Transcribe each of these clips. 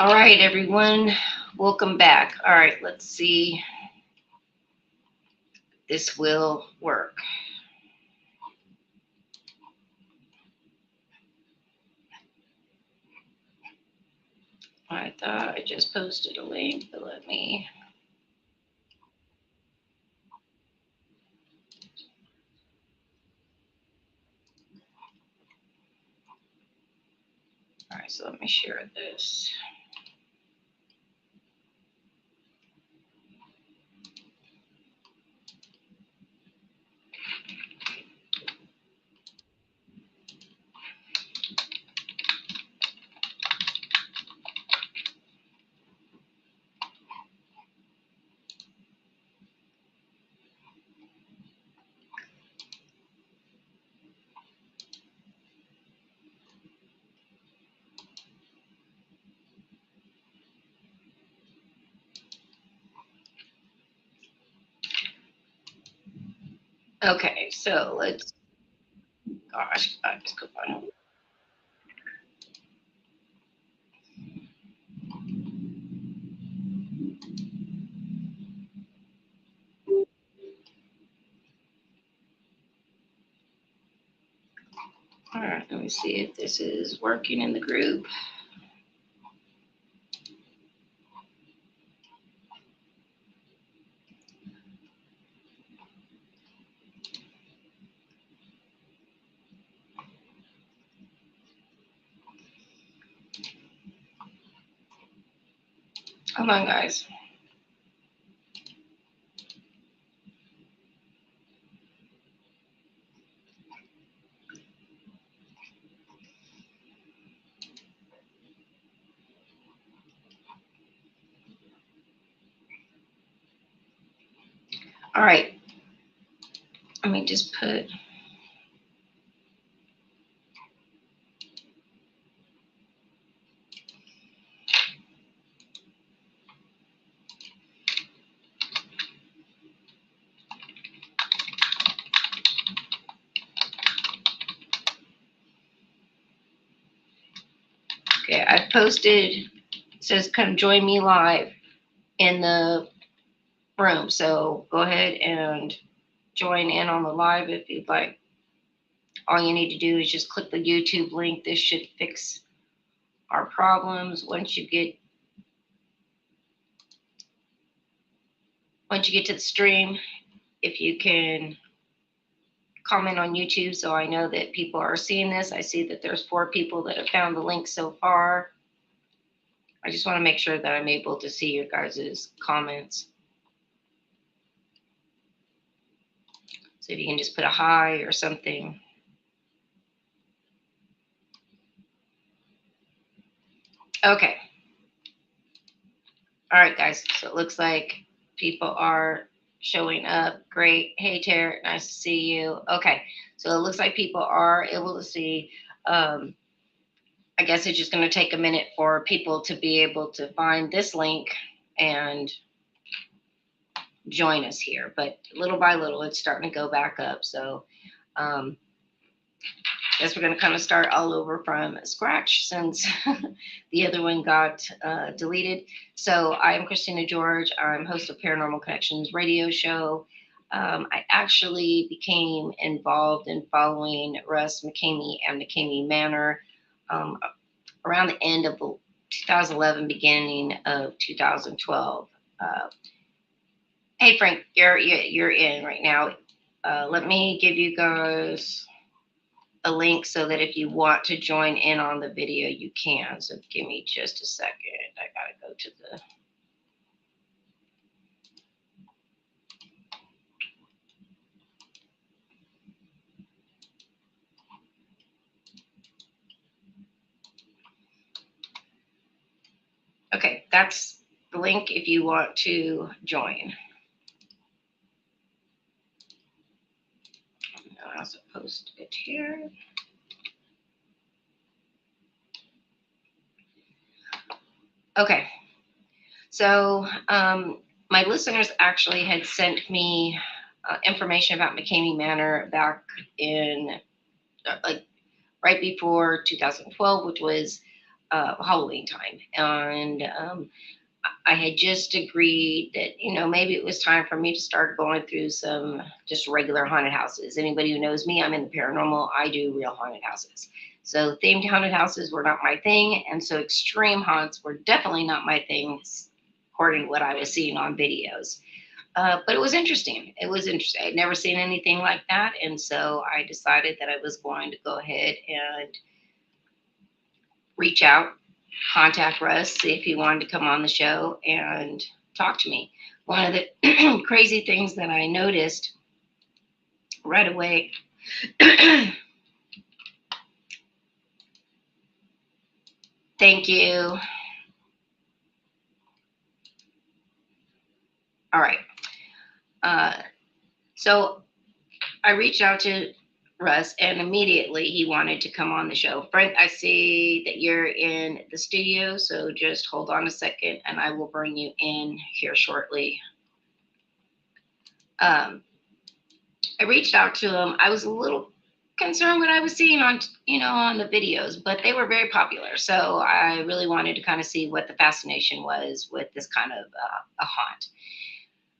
All right, everyone, welcome back. All right, let's see if this will work. I thought I just posted a link, but let me. All right, so let me share this. Okay, so let's. Gosh, I just go on. All right, let me see if this is working in the group. Come on, guys. All right, let me just put. Okay, I posted. It says come join me live in the room. So go ahead and join in on the live if you'd like. All you need to do is just click the YouTube link. This should fix our problems. Once you get to the stream, if you can comment on YouTube so I know that people are seeing this. I see that there's 4 people that have found the link so far. I just want to make sure that I'm able to see your guys' comments. So if you can just put a hi or something. Okay. All right, guys. So it looks like people are showing up. Great. Hey, Tara. Nice to see you. Okay. So it looks like people are able to see. I guess it's just going to take a minute for people to be able to find this link and join us here. But little by little, it's starting to go back up. So I guess we're going to kind of start all over from scratch since the other one got deleted. So I'm Christina George. I'm host of Paranormal Connections radio show. I actually became involved in following Russ McKamey and McKamey Manor around the end of 2011, beginning of 2012. Hey Frank, you're in right now. Let me give you guys a link so that if you want to join in on the video, you can. So give me just a second. I gotta go to the. Okay, that's the link if you want to join. I'll also post it here. Okay, so my listeners actually had sent me information about McKamey Manor back in like right before 2012, which was Halloween time. And I had just agreed that, maybe it was time for me to start going through some just regular haunted houses. Anybody who knows me, I'm in the paranormal. I do real haunted houses. So themed haunted houses were not my thing. And so extreme haunts were definitely not my thing, according to what I was seeing on videos. But it was interesting. It was interesting. I'd never seen anything like that. And so I decided that I was going to go ahead and reach out, contact Russ, see if he wanted to come on the show and talk to me. One of the crazy things that I noticed right away. Thank you. All right. So I reached out to Russ, and immediately he wanted to come on the show. Frank, I see that you're in the studio, so just hold on a second and I will bring you in here shortly. I reached out to him. I was a little concerned what I was seeing on the videos, but they were very popular. So I really wanted to kind of see what the fascination was with this kind of a haunt.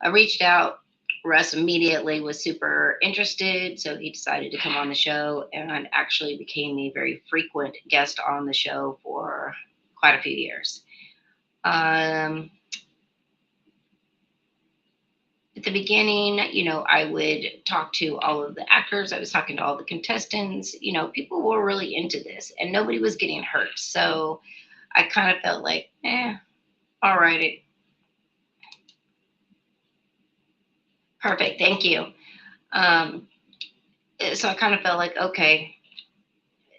I reached out. Russ immediately was super interested, so he decided to come on the show and actually became a very frequent guest on the show for quite a few years. At the beginning, I would talk to all of the actors. I was talking to all the contestants. People were really into this and nobody was getting hurt. So I kind of felt like, all right. Perfect. Thank you. So I kind of felt like, okay,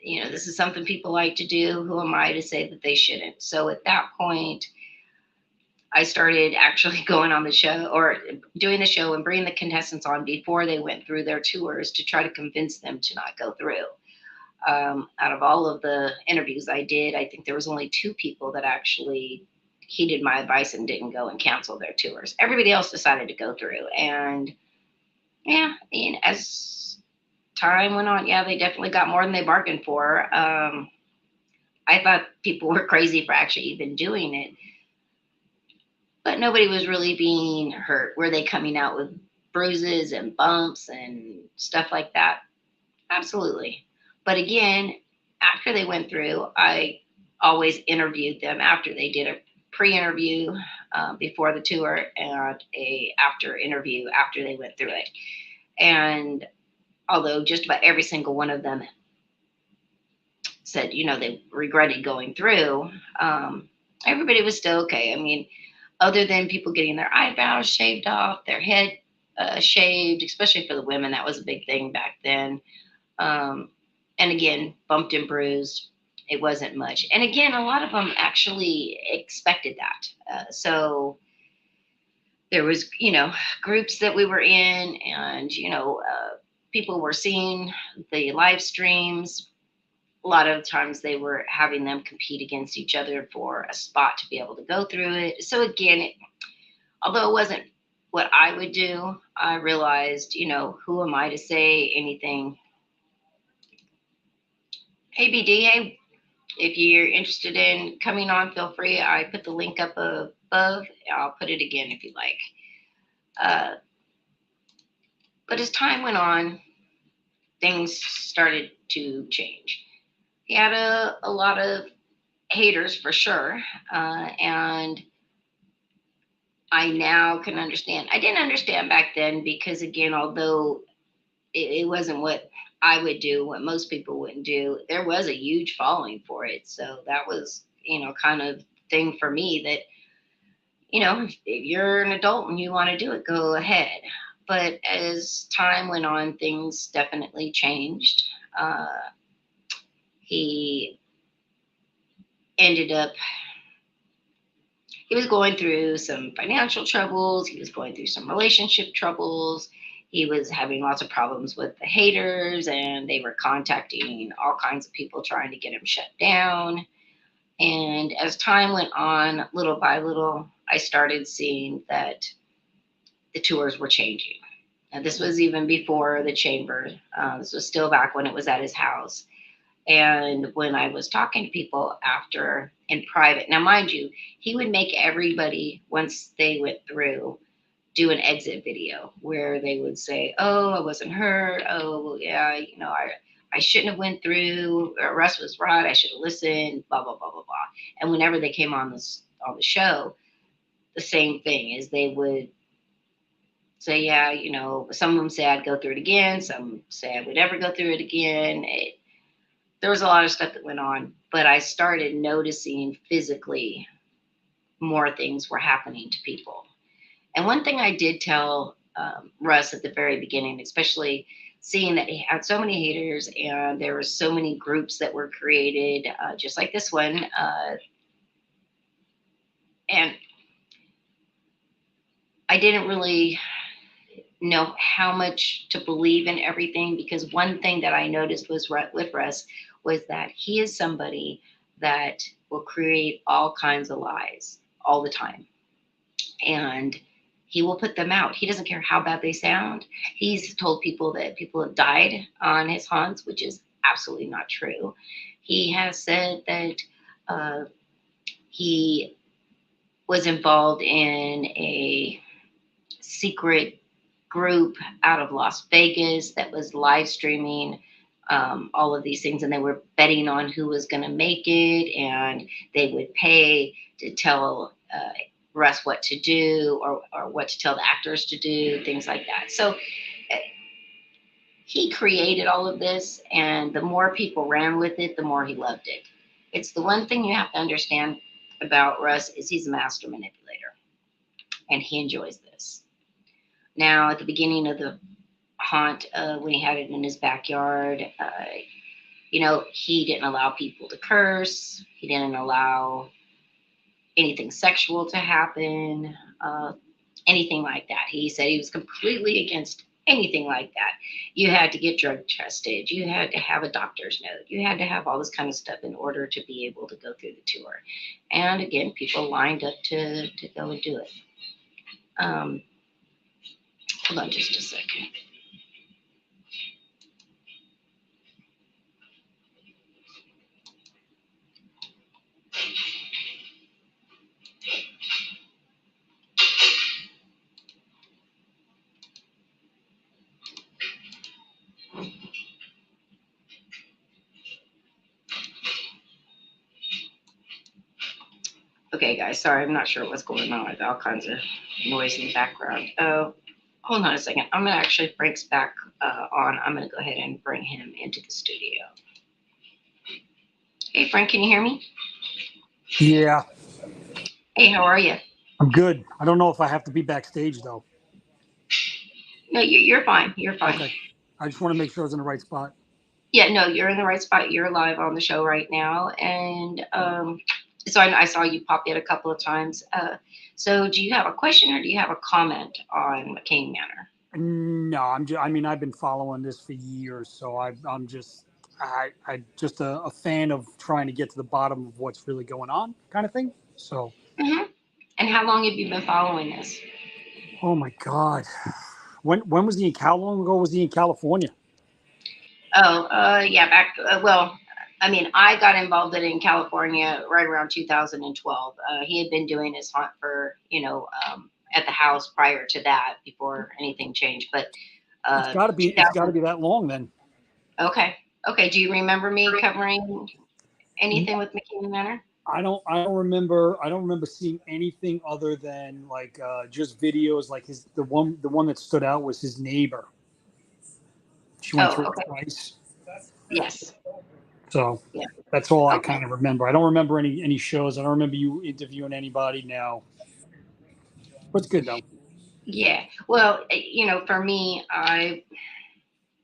this is something people like to do. Who am I to say that they shouldn't? So at that point, I started actually going on the show or doing the show and bringing the contestants on before they went through their tours to try to convince them to not go through. Out of all of the interviews I did, I think there was only 2 people that actually heeded my advice and didn't go and cancel their tours. Everybody else decided to go through. And yeah, as time went on, yeah, they definitely got more than they bargained for. I thought people were crazy for actually even doing it. But nobody was really being hurt. Were they coming out with bruises and bumps and stuff like that? Absolutely. But again, after they went through, I always interviewed them after they did a pre-interview before the tour and a after interview after they went through it. And although just about every single one of them said, they regretted going through, everybody was still okay. I mean, other than people getting their eyebrows shaved off, their head shaved, especially for the women, that was a big thing back then. And again, bumped and bruised. It wasn't much. And again, a lot of them actually expected that. So there was, groups that we were in and, people were seeing the live streams. A lot of times they were having them compete against each other for a spot to be able to go through it. So again, although it wasn't what I would do, I realized, who am I to say anything? Hey, BD, if you're interested in coming on, feel free. I put the link up above. I'll put it again if you like. But as time went on, things started to change. He had a lot of haters for sure. And I now can understand. I didn't understand back then because, again, although it wasn't what I would do, what most people wouldn't do, there was a huge following for it. So that was, kind of thing for me that, if you're an adult and you want to do it, go ahead. But as time went on, things definitely changed. He ended up, he was going through some financial troubles. He was going through some relationship troubles. He was having lots of problems with the haters, and they were contacting all kinds of people trying to get him shut down. And as time went on, little by little, I started seeing that the tours were changing. And this was even before the chamber. This was still back when it was at his house. And when I was talking to people after in private, now mind you, he would make everybody, once they went through, do an exit video where they would say, "Oh, I wasn't hurt. Oh, yeah, I shouldn't have went through. Russ was right. I should have listened. Blah blah blah blah blah." And whenever they came on the show, the same thing is they would say, "Yeah, some of them say I'd go through it again. Some say I would never go through it again." There was a lot of stuff that went on, but I started noticing physically more things were happening to people. And one thing I did tell Russ at the very beginning, especially seeing that he had so many haters and there were so many groups that were created, just like this one, and I didn't really know how much to believe in everything, because one thing that I noticed was with Russ was that he is somebody that will create all kinds of lies all the time. And he will put them out. He doesn't care how bad they sound. He's told people that people have died on his haunts, which is absolutely not true. He has said that he was involved in a secret group out of Las Vegas that was live streaming all of these things, and they were betting on who was going to make it, and they would pay to tell Russ what to do, or what to tell the actors to do, things like that. So he created all of this, and the more people ran with it, the more he loved it. It's the one thing you have to understand about Russ is he's a master manipulator, and he enjoys this. Now, at the beginning of the haunt, when he had it in his backyard, he didn't allow people to curse. He didn't allow anything sexual to happen, anything like that. He said he was completely against anything like that. You had to get drug tested. You had to have a doctor's note. You had to have all this kind of stuff in order to be able to go through the tour. And again, people lined up to go and do it. Hold on just a second. Okay, guys, sorry, I'm not sure what's going on with all kinds of noise in the background. Hold on a second. I'm going to actually Frank's back on. I'm going to go ahead and bring him into the studio. Hey, Frank, can you hear me? Yeah. Hey, how are you? I'm good. I don't know if I have to be backstage, though. No, you're fine. You're fine. Okay. I just want to make sure I was in the right spot. Yeah, no, you're in the right spot. You're live on the show right now. And so I saw you pop in a couple of times. So do you have a question or do you have a comment on McKamey Manor? No, I've been following this for years, so I'm just a fan of trying to get to the bottom of what's really going on, kind of thing. So. Mm-hmm. And how long have you been following this? Oh my God, when was he? How long ago was he in California? Oh, yeah, back. Well, I mean, I got involved in California right around 2012. He had been doing his haunt for, at the house prior to that, before anything changed. But It's got to be. It's got to be that long then. Okay. Okay. Do you remember me covering anything with McKamey Manor? I don't remember seeing anything other than like just videos. Like the one that stood out was his neighbor. She went through it twice. Yes. So yeah, that's all I kind of remember. I don't remember any shows. I don't remember you interviewing anybody now. What's good though? Yeah. Well, for me,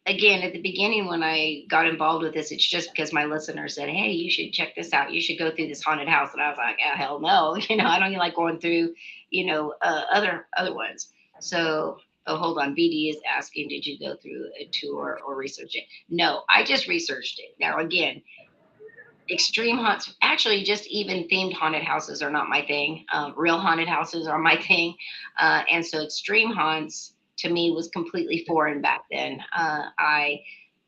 again, at the beginning when I got involved with this, it's just because my listener said, "Hey, you should check this out. You should go through this haunted house." And I was like, "Oh, hell no." I don't even like going through, other ones. So, oh, hold on. BD is asking, did you go through a tour or research it? No, I just researched it. Now, again, extreme haunts, actually just even themed haunted houses are not my thing. Real haunted houses are my thing. And so extreme haunts to me was completely foreign back then. I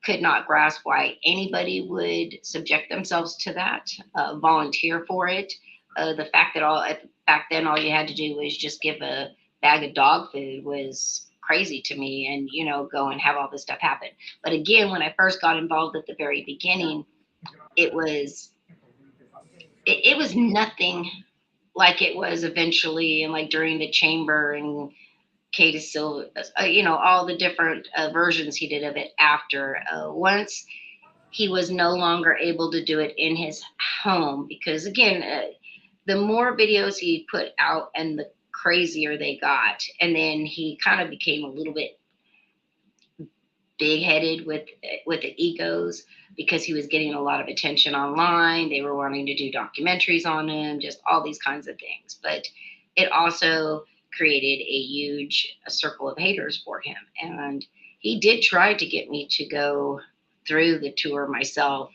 could not grasp why anybody would subject themselves to that, volunteer for it. The fact that back then all you had to do was just give a bag of dog food was crazy to me, and go and have all this stuff happen. But again, when I first got involved at the very beginning, it was it was nothing like it was eventually, and like during the chamber and Kate Silva, all the different versions he did of it after. Once he was no longer able to do it in his home, because again, the more videos he put out and the crazier they got. And then he kind of became a little bit big headed with the egos, because he was getting a lot of attention online. They were wanting to do documentaries on him, just all these kinds of things. But it also created a huge circle of haters for him. And he did try to get me to go through the tour myself.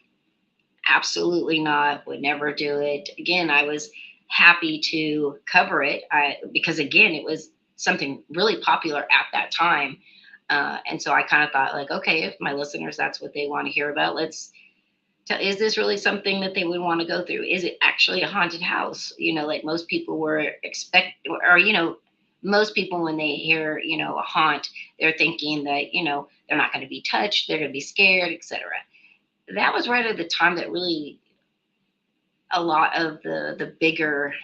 Absolutely not, would never do it. Again, I was happy to cover it because, again, it was something really popular at that time. And so I kind of thought, like, okay, if my listeners, that's what they want to hear about, is this really something that they would want to go through? Is it actually a haunted house? Like most people were most people, when they hear, a haunt, they're thinking that, they're not going to be touched, they're going to be scared, etc. That was right at the time that really a lot of the bigger,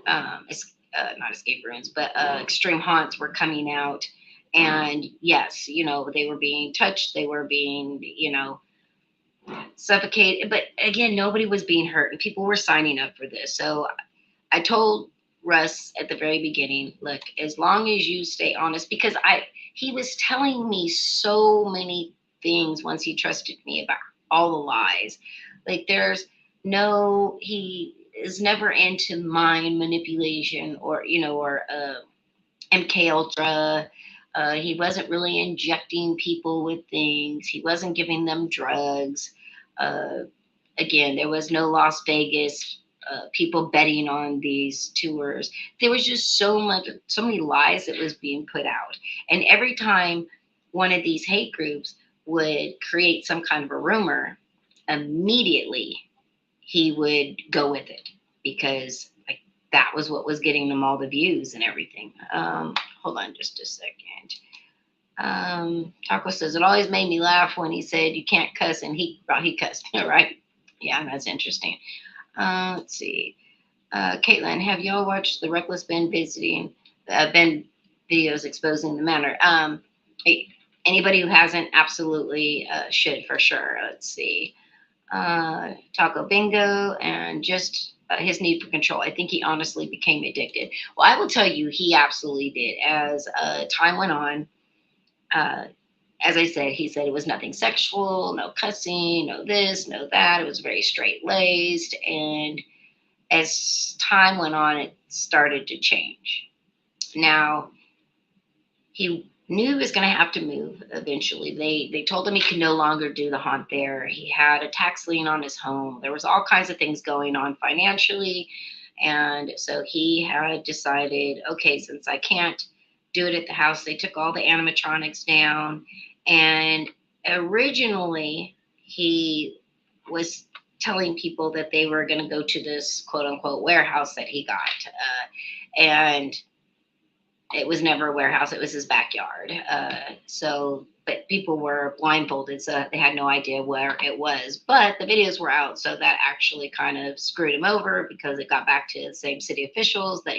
not escape rooms, but extreme haunts were coming out. And yes, they were being touched, they were being, suffocated. But again, nobody was being hurt, and people were signing up for this. So I told Russ at the very beginning, look, as long as you stay honest, because he was telling me so many things once he trusted me about all the lies. Like he is never into mind manipulation or MK Ultra. He wasn't really injecting people with things. He wasn't giving them drugs. Again, there was no Las Vegas people betting on these tours. There was just so many lies that was being put out. And every time one of these hate groups would create some kind of a rumor, immediately he would go with it, because like that was what was getting them all the views and everything. Hold on just a second. Taco says, it always made me laugh when he said you can't cuss, and he cussed, right? Yeah, that's interesting. Let's see. Caitlin, have y'all watched the Reckless Ben Ben videos exposing the manor? Anybody who hasn't absolutely should, for sure. Let's see. Taco Bingo, and just his need for control. I think he honestly became addicted. Well, I will tell you, he absolutely did. As time went on, as I said, he said it was nothing sexual, no cussing, no this, no that. It was very straight laced. And as time went on, it started to change. Now, he knew he was going to have to move eventually. They told him he could no longer do the haunt there. He had a tax lien on his home. There was all kinds of things going on financially. And so he had decided, okay, since I can't do it at the house, they took all the animatronics down. And originally he was telling people that they were going to go to this quote unquote warehouse that he got. And it was never a warehouse. It was his backyard. But people were blindfolded, so they had no idea where it was. But the videos were out, so that actually kind of screwed him over, because it got back to the same city officials that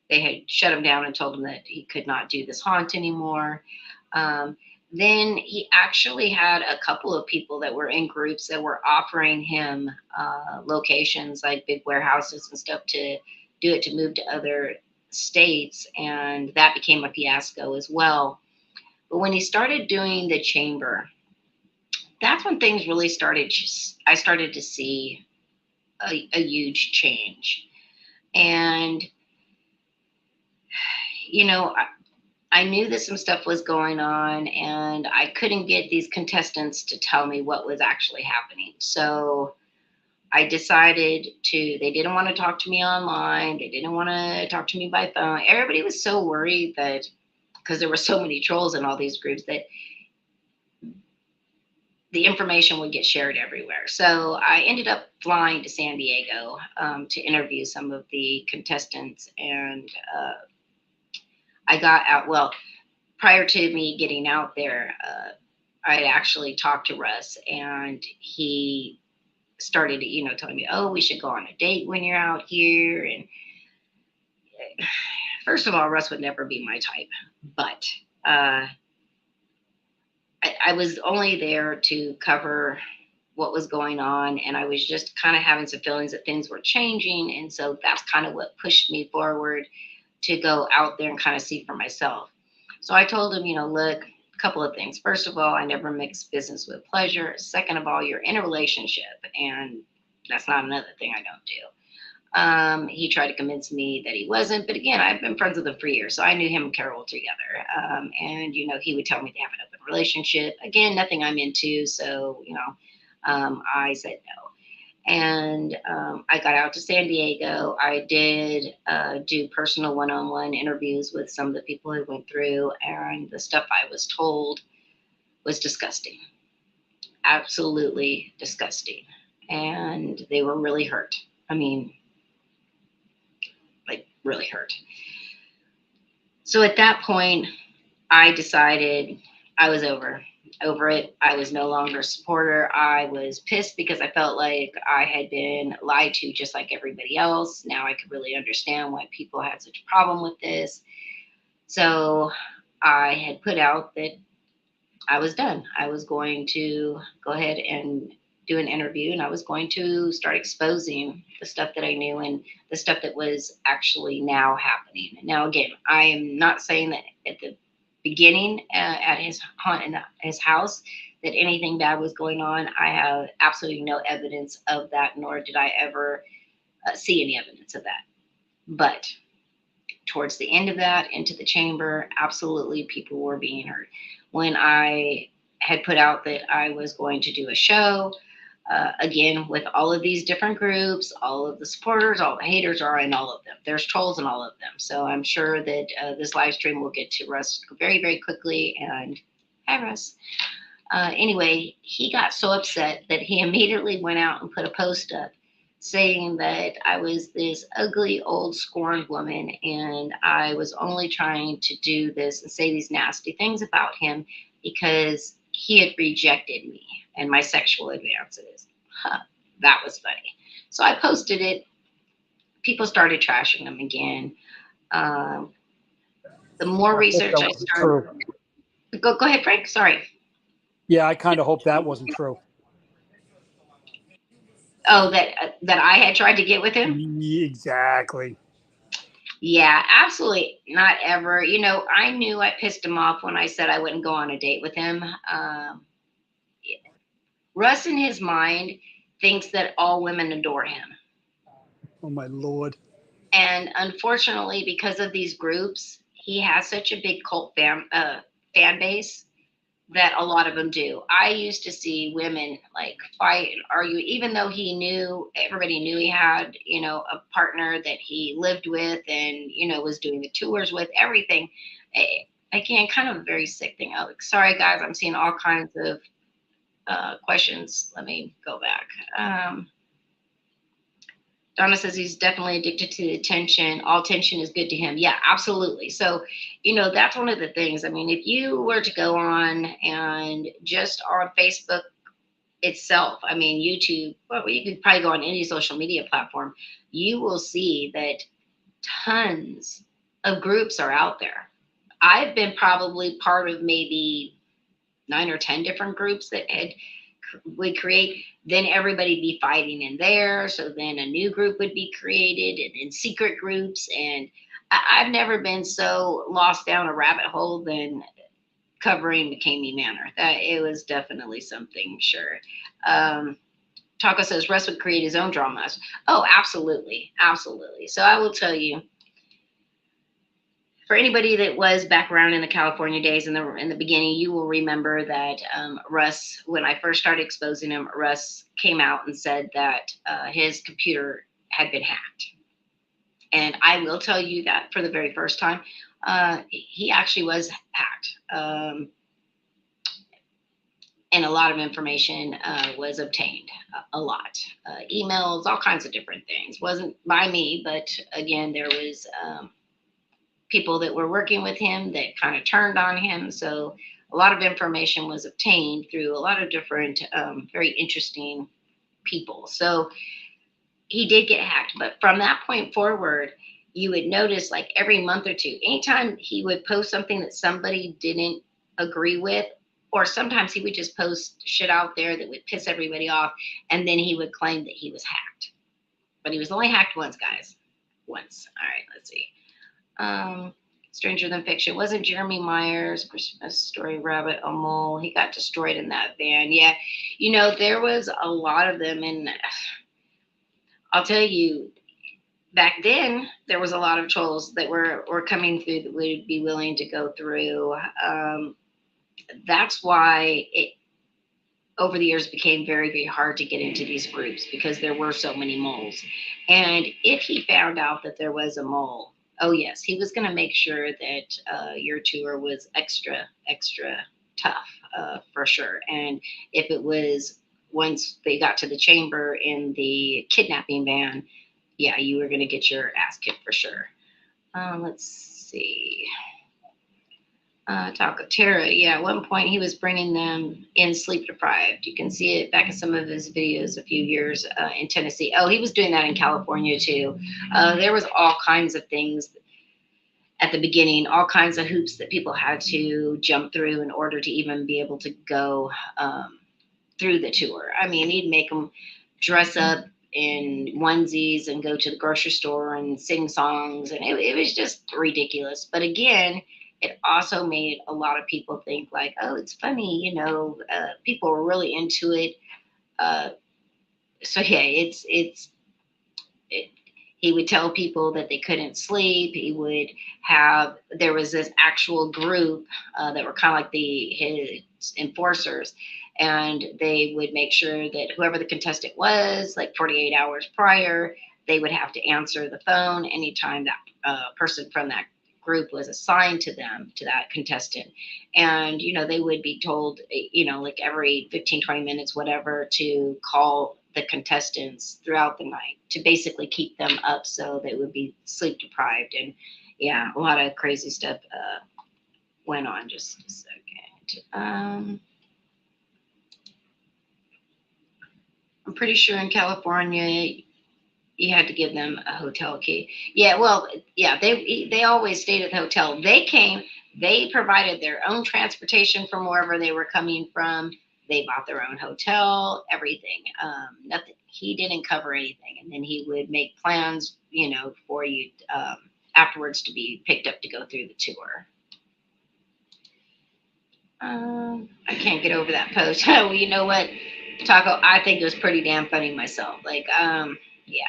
they had shut him down and told him that he could not do this haunt anymore. Then he actually had a couple of people that were in groups that were offering him locations, like big warehouses and stuff, to do it, to move to other states, and that became a fiasco as well. But when he started doing the chamber, that's when things really started. I started to see a huge change. And I knew that some stuff was going on, and I couldn't get these contestants to tell me what was actually happening. So I decided they didn't want to talk to me online. They didn't want to talk to me by phone. Everybody was so worried that, because there were so many trolls in all these groups, that the information would get shared everywhere. So I ended up flying to San Diego to interview some of the contestants, and I got out. Well, prior to me getting out there, I actually talked to Russ, and he started, telling me, "Oh, we should go on a date when you're out here." And first of all, Russ would never be my type, but I was only there to cover what was going on, and I was just kind of having some feelings that things were changing, and so that's kind of what pushed me forward to go out there and kind of see for myself. So I told him, look, a couple of things. First of all, I never mix business with pleasure. Second of all, you're in a relationship, and that's not another thing I don't do. He tried to convince me that he wasn't, but again, I've been friends with him for years, so I knew him and Carol together. And he would tell me to have an open relationship. Again, nothing I'm into, so I said no. And I got out to San Diego. I did do personal one-on-one interviews with some of the people who went through, and the stuff I was told was disgusting, absolutely disgusting, and they were really hurt. I mean, like really hurt. So at that point, I decided I was over it. I was no longer a supporter. I was pissed because I felt like I had been lied to just like everybody else. Now I could really understand why people had such a problem with this. So I had put out that I was done. I was going to go ahead and do an interview, and I was going to start exposing the stuff that I knew and the stuff that was actually now happening. Now, again, I am not saying that at the beginning at his house that anything bad was going on. I have absolutely no evidence of that, nor did I ever see any evidence of that. But towards the end of that, into the chamber, absolutely people were being hurt. When I had put out that I was going to do a show, again, with all of these different groups, all of the supporters, all the haters are in all of them. There's trolls in all of them. So I'm sure that this live stream will get to Russ very, very quickly. And hi, Russ. Anyway, he got so upset that he immediately went out and put a post up saying that I was this ugly old scorned woman, and I was only trying to do this and say these nasty things about him because he had rejected me and my sexual advances. That was funny. So I posted it. People started trashing him again. The more research I started. Go ahead, Frank. Sorry. Yeah, I kind of hope that wasn't true. Oh, that I had tried to get with him? Exactly. Yeah, absolutely not ever. I knew I pissed him off when I said I wouldn't go on a date with him. Russ, in his mind, thinks that all women adore him. Oh, my Lord. And unfortunately, because of these groups, he has such a big cult fan base that a lot of them do. I used to see women like fight and argue, even though everybody knew he had, a partner that he lived with and, was doing the tours with, everything. Again, kind of a very sick thing. Sorry, guys, I'm seeing all kinds of questions. Let me go back. Donna says he's definitely addicted to the attention. All attention is good to him. Yeah, absolutely. So, that's one of the things. I mean, if you were to go on and just on Facebook itself, I mean, YouTube, well, you could probably go on any social media platform, you will see that tons of groups are out there. I've been probably part of maybe 9 or 10 different groups that would create, then everybody be fighting in there. So then a new group would be created, and then secret groups. And I've never been so lost down a rabbit hole than covering McKamey Manor. It was definitely something, sure. Taco says Russ would create his own dramas. Oh, absolutely. Absolutely. So I will tell you, for anybody that was back around in the California days in the beginning, you will remember that Russ, when I first started exposing him, Russ came out and said that his computer had been hacked. And I will tell you that for the very first time, he actually was hacked. and a lot of information was obtained, a lot, emails, all kinds of different things. Wasn't by me, but again, there was people that were working with him that kind of turned on him. So a lot of information was obtained through a lot of different, very interesting people. So he did get hacked, but from that point forward, you would notice like every month or two, anytime he would post something that somebody didn't agree with, or sometimes he would just post shit out there that would piss everybody off, and then he would claim that he was hacked. But he was only hacked once, guys. Once. All right, let's see. Um, Stranger Than Fiction. Wasn't Jeremy Myers, Christmas Story Rabbit, a mole? He got destroyed in that van. Yeah, there was a lot of them, and I'll tell you, back then there was a lot of trolls that were coming through that would be willing to go through. That's why it over the years became very, very hard to get into these groups, because there were so many moles. And if he found out that there was a mole, oh yes, he was going to make sure that your tour was extra, extra tough, for sure. And if it was, once they got to the chamber in the kidnapping van, yeah, you were going to get your ass kicked for sure. Let's see. Taco Terra, yeah, at one point he was bringing them in sleep deprived. You can see it back in some of his videos a few years in Tennessee. Oh, he was doing that in California too. There was all kinds of things at the beginning, all kinds of hoops that people had to jump through in order to even be able to go through the tour. I mean, he'd make them dress up in onesies and go to the grocery store and sing songs, and it was just ridiculous. But again, it also made a lot of people think like, oh, it's funny, people were really into it. So yeah, he would tell people that they couldn't sleep. He would there was this actual group that were kind of like his enforcers, and they would make sure that whoever the contestant was, like 48 hours prior, they would have to answer the phone anytime that person from that group was assigned to them, to that contestant. And they would be told, like every 15, 20 minutes, whatever, to call the contestants throughout the night to basically keep them up so they would be sleep deprived. And yeah, a lot of crazy stuff went on. Just a second. I'm pretty sure in California you had to give them a hotel key. Yeah, well, yeah, they always stayed at the hotel. They provided their own transportation from wherever they were coming from. They bought their own hotel, everything. Nothing. He didn't cover anything, and then he would make plans, for you afterwards to be picked up to go through the tour. I can't get over that post. Well, you know what, Taco? I think it was pretty damn funny myself. Like, yeah.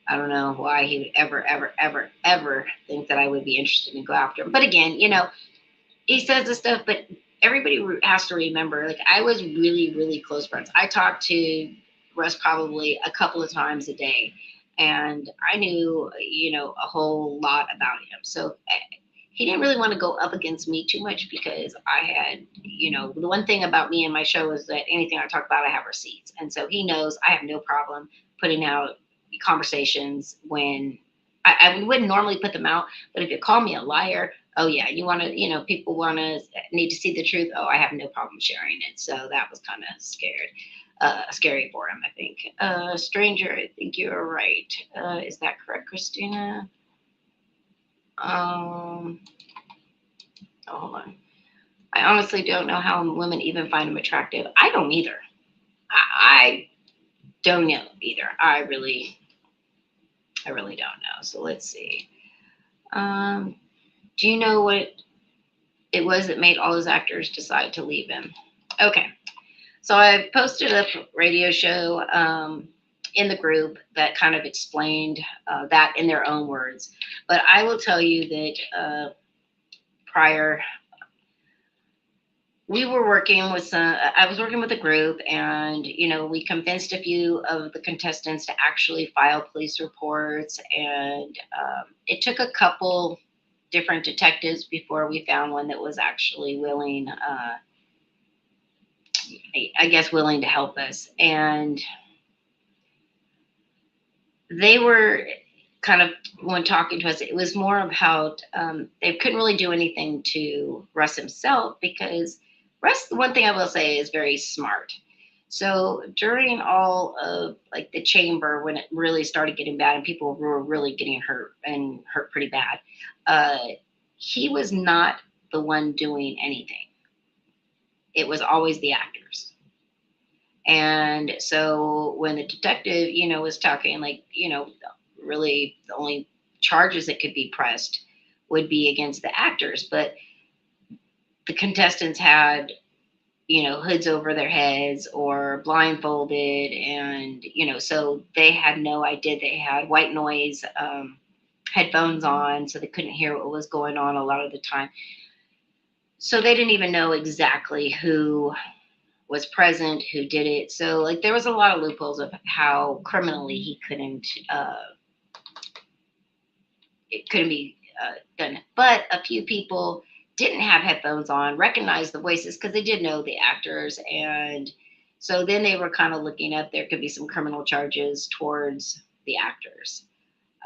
I don't know why he would ever, ever, ever, ever think that I would be interested in go after him. But again, he says this stuff, but everybody has to remember, like, I was really, really close friends. I talked to Russ probably a couple of times a day, and I knew, a whole lot about him. So he didn't really want to go up against me too much, because I had, the one thing about me and my show is that anything I talk about, I have receipts. And so he knows I have no problem putting out conversations when I wouldn't normally put them out, but if you call me a liar, oh yeah, you want to, people need to see the truth. Oh, I have no problem sharing it. So that was kind of scary for him, I think. Stranger, I think you're right. Is that correct, Christina? Oh, hold on. I honestly don't know how women even find him attractive. I don't either. I don't know either. I really don't know. So let's see. Do you know what it was that made all those actors decide to leave him? Okay. So I posted a radio show in the group that kind of explained that in their own words. But I will tell you that prior, I was working with a group, and, we convinced a few of the contestants to actually file police reports. And it took a couple different detectives before we found one that was actually willing I guess, willing to help us. And they were kind of, when talking to us, it was more about they couldn't really do anything to Russ himself, because Russ, the one thing I will say, is very smart. So during all of like the chamber, when it really started getting bad and people were really getting hurt and hurt pretty bad, uh, he was not the one doing anything. It was always the actors. And so when the detective, was talking, like, really the only charges that could be pressed would be against the actors, but the contestants had, hoods over their heads or blindfolded, and so they had no idea. They had white noise headphones on, so they couldn't hear what was going on a lot of the time. So they didn't even know exactly who was present, who did it. So like there was a lot of loopholes of how criminally he couldn't it couldn't be done. But a few people didn't have headphones on, recognized the voices because they did know the actors. And so then they were kind of looking up, there could be some criminal charges towards the actors.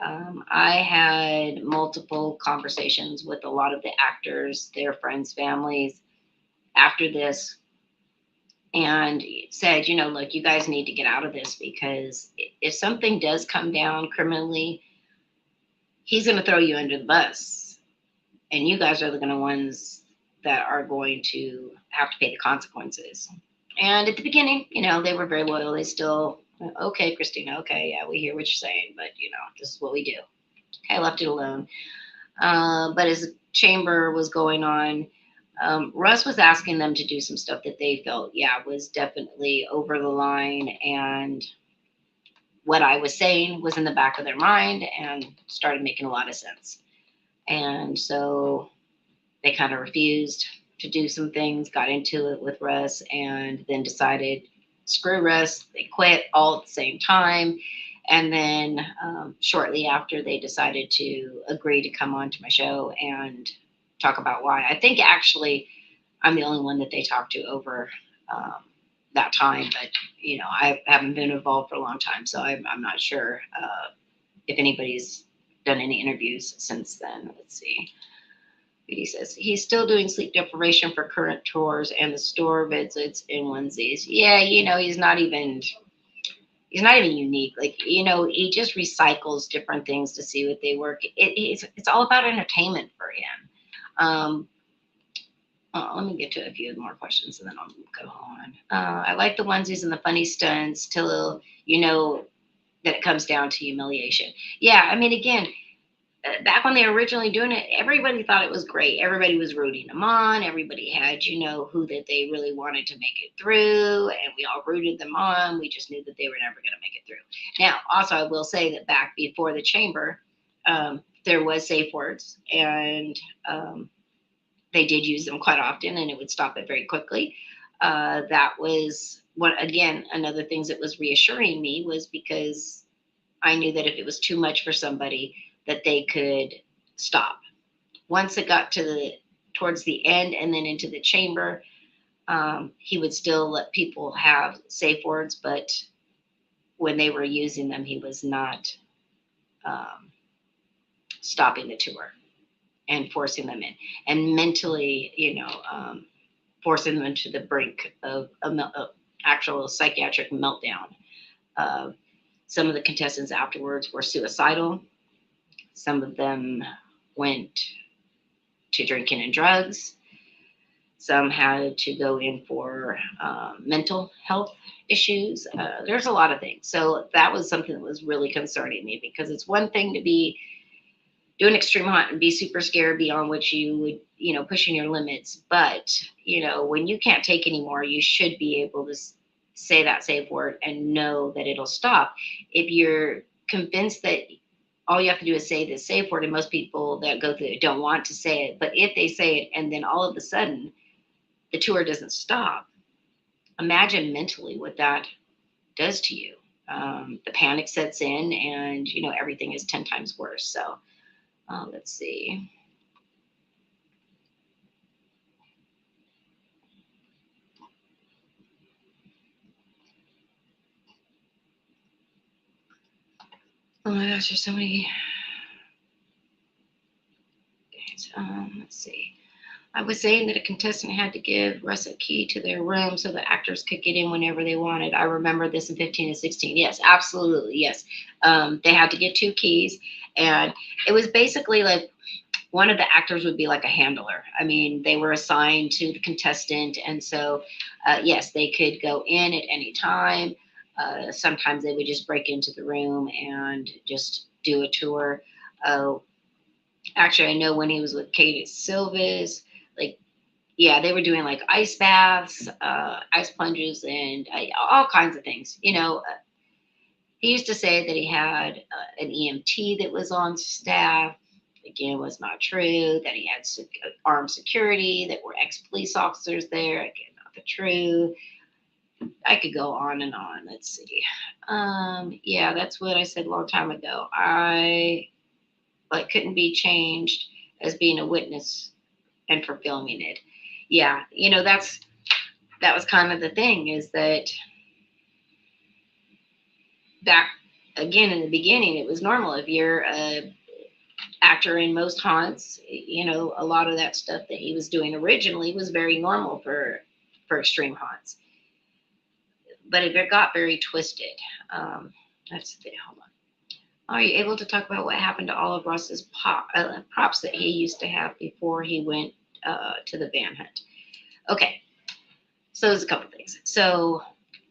I had multiple conversations with a lot of the actors, their friends, families after this, and said, look, you guys need to get out of this, because if something does come down criminally, he's going to throw you under the bus, and you guys are the ones that are going to have to pay the consequences. And at the beginning, they were very loyal. They still, okay, Christina, okay, yeah, we hear what you're saying, but this is what we do. Okay, I left it alone. But as the chamber was going on, Russ was asking them to do some stuff that they felt, was definitely over the line. And what I was saying was in the back of their mind and started making a lot of sense. And so they kind of refused to do some things, got into it with Russ, and then decided, screw Russ. They quit all at the same time. And then shortly after, they decided to agree to come on to my show and talk about why. I think actually I'm the only one that they talked to over that time, but I haven't been involved for a long time, so I'm not sure if anybody's done any interviews since then. Let's see. He says he's still doing sleep deprivation for current tours and the store visits in onesies. Yeah, he's not even unique. Like, he just recycles different things to see what they work. It's all about entertainment for him. Let me get to a few more questions and then I'll go on. I like the onesies and the funny stunts till that it comes down to humiliation. Yeah, I mean, again, back when they were originally doing it, everybody thought it was great. Everybody was rooting them on. Everybody had, who that they really wanted to make it through, and we all rooted them on. We just knew that they were never going to make it through. Now, also, I will say that back before the chamber, there was safe words, and they did use them quite often, and it would stop it very quickly. That was another things that was reassuring me, was because I knew that if it was too much for somebody, that they could stop. Once it got towards the end and then into the chamber, he would still let people have safe words, but when they were using them, he was not stopping the tour and forcing them in, and mentally, forcing them to the brink of actual psychiatric meltdown. Some of the contestants afterwards were suicidal. Some of them went to drinking and drugs. Some had to go in for mental health issues. There's a lot of things. So that was something that was really concerning me, because it's one thing to be doing extreme hunt and be super scared beyond what you would, pushing your limits. But, when you can't take anymore, you should be able to say that safe word and know that it'll stop. If you're convinced that all you have to do is say the safe word, and most people that go through it don't want to say it, but if they say it and then all of a sudden the tour doesn't stop, imagine mentally what that does to you. The panic sets in, and everything is 10 times worse. So let's see. Oh my gosh, there's so many. Let's see. I was saying that a contestant had to give Russ a key to their room so the actors could get in whenever they wanted. I remember this in 15 and 16. Yes, absolutely. Yes. They had to get 2 keys. And it was basically like one of the actors would be like a handler. I mean, they were assigned to the contestant. And so, yes, they could go in at any time. Sometimes they would just break into the room and just do a tour. Uh, Actually, I know when he was with Katie Silvas, like, yeah, they were doing like ice baths, ice plunges, and all kinds of things. He used to say that he had an EMT that was on staff. Again, was not true. That he had armed security that were ex-police officers there. Again, not the truth. I could go on and on. Let's see. Yeah, that's what I said a long time ago. I like couldn't be changed as being a witness and for filming it. Yeah, that was kind of the thing is that back again in the beginning it was normal if you're a actor in most haunts, a lot of that stuff that he was doing originally was very normal for extreme haunts, but it got very twisted. That's the hold on. Are you able to talk about what happened to all of Ross's props that he used to have before he went to the van hunt? Okay, so there's a couple things. So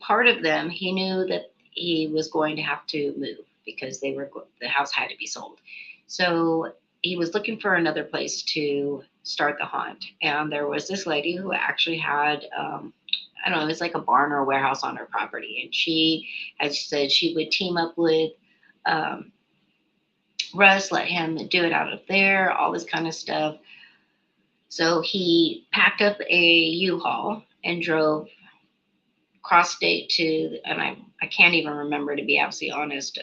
part of them, he knew that he was going to have to move because the house had to be sold. So he was looking for another place to start the haunt, and there was this lady who actually had. I don't know, it was like a barn or a warehouse on her property. And she had said she would team up with um, Russ, let him do it out of there, all this kind of stuff. So he packed up a U-Haul and drove cross state to, and I can't even remember, to be absolutely honest,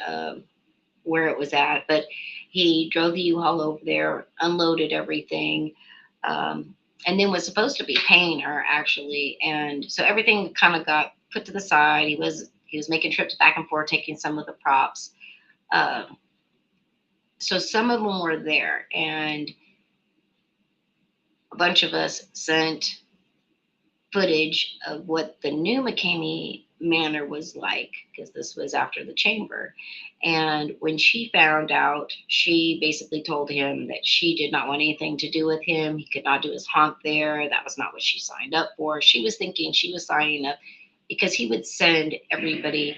where it was at, but he drove the U-Haul over there, unloaded everything, and then was supposed to be paying her actually. And so everything kind of got put to the side. He was making trips back and forth, taking some of the props. Um, so some of them were there, and a bunch of us sent footage of what the new McKamey Manor was like, because this was after the chamber. And when she found out, she basically told him that she did not want anything to do with him. He could not do his haunt there. That was not what she signed up for. She was thinking she was signing up because he would send everybody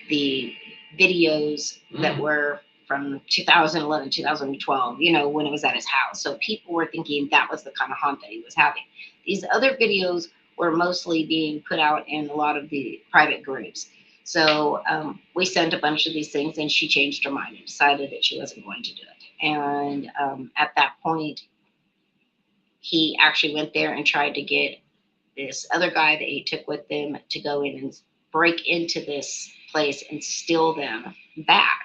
the videos that were from 2011, 2012, when it was at his house. So people were thinking that was the kind of haunt that he was having. These other videos were mostly being put out in a lot of the private groups. So we sent a bunch of these things, and she changed her mind and decided that she wasn't going to do it. And at that point, he actually went there and tried to get this other guy that he took with him to go in and break into this place and steal them back.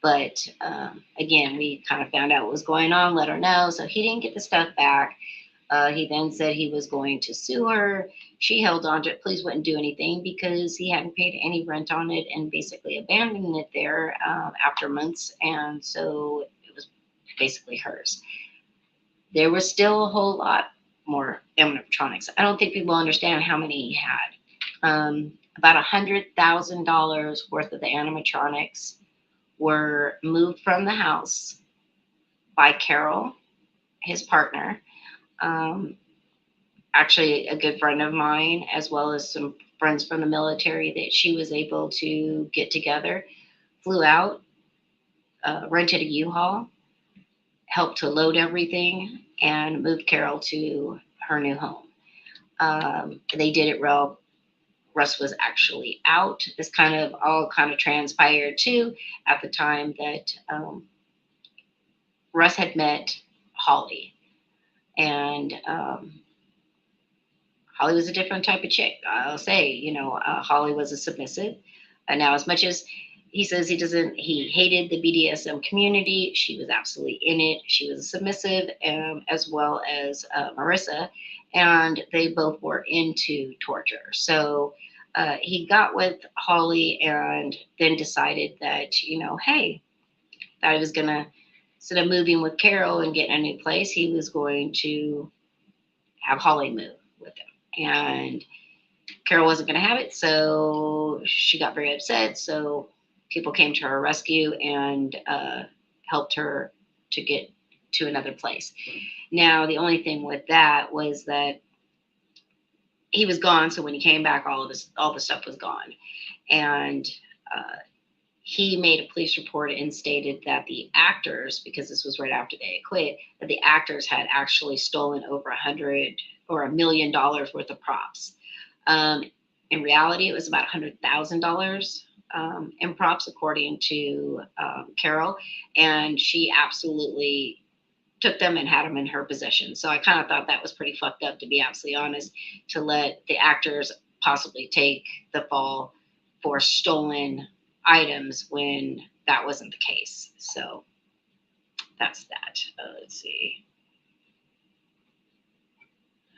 But again, we kind of found out what was going on, let her know. So he didn't get the stuff back. He then said he was going to sue her. She held on to it. Police wouldn't do anything because he hadn't paid any rent on it and basically abandoned it there after months. And so it was basically hers. There was still a whole lot more animatronics. I don't think people understand how many he had. About $100,000 worth of the animatronics were moved from the house by Carol, his partner. Um, Actually, a good friend of mine, as well as some friends from the military that she was able to get together, flew out, rented a U-Haul, helped to load everything, and moved Carol to her new home. They did it real. Russ was actually out. This all transpired too at the time that Russ had met Holly, and Holly was a different type of chick. I'll say, Holly was a submissive. And now, as much as he says he hated the BDSM community, she was absolutely in it. She was a submissive, as well as Marissa, and they both were into torture. So he got with Holly and then decided that, hey, That he was going to, instead of moving with Carol and getting a new place, he was going to have Holly move with him. And Carol wasn't going to have it, so she got very upset. So people came to her rescue and helped her to get to another place. Now, the only thing with that was that he was gone, so when he came back, all the stuff was gone. And he made a police report and stated that the actors, because this was right after they had quit, that the actors had actually stolen over $1 million worth of props. In reality, it was about $100,000 in props, according to Carol, and she absolutely took them and had them in her possession. So I kind of thought that was pretty fucked up, to be absolutely honest, to let the actors possibly take the fall for stolen items when that wasn't the case. So that's that. Let's see.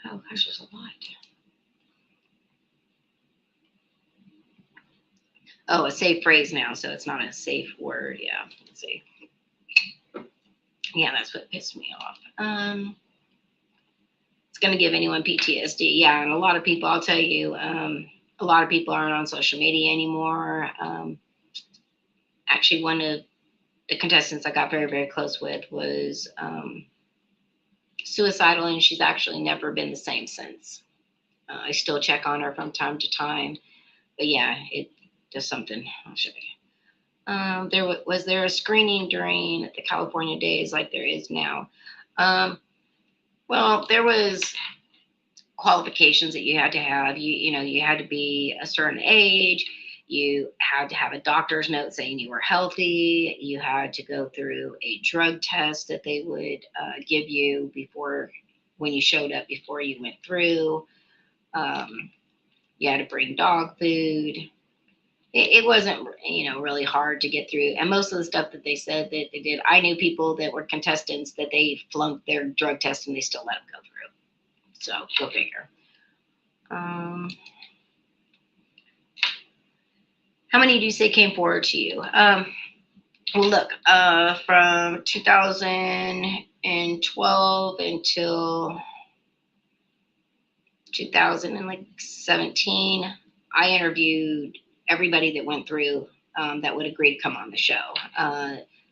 Oh gosh, there's a lot. Oh, a safe phrase now, so it's not a safe word. Yeah, let's see. Yeah, that's what pissed me off. It's going to give anyone PTSD. Yeah, and a lot of people, I'll tell you, a lot of people aren't on social media anymore. Actually, one of the contestants I got very, very close with was suicidal, and she's actually never been the same since. I still check on her from time to time. But yeah, it does something. I'll show you. Was there a screening during the California days like there is now? Well, there was qualifications that you had to have. You had to be a certain age. You had to have a doctor's note saying you were healthy. You had to go through a drug test that they would give you when you showed up, before you went through. You had to bring dog food. It wasn't, really hard to get through. And most of the stuff that they said that they did, I knew people that were contestants that they flunked their drug test and they still let them go through. So go figure. How many do you say came forward to you? Well, look, from 2012 until 2017, I interviewed everybody that went through that would agree to come on the show.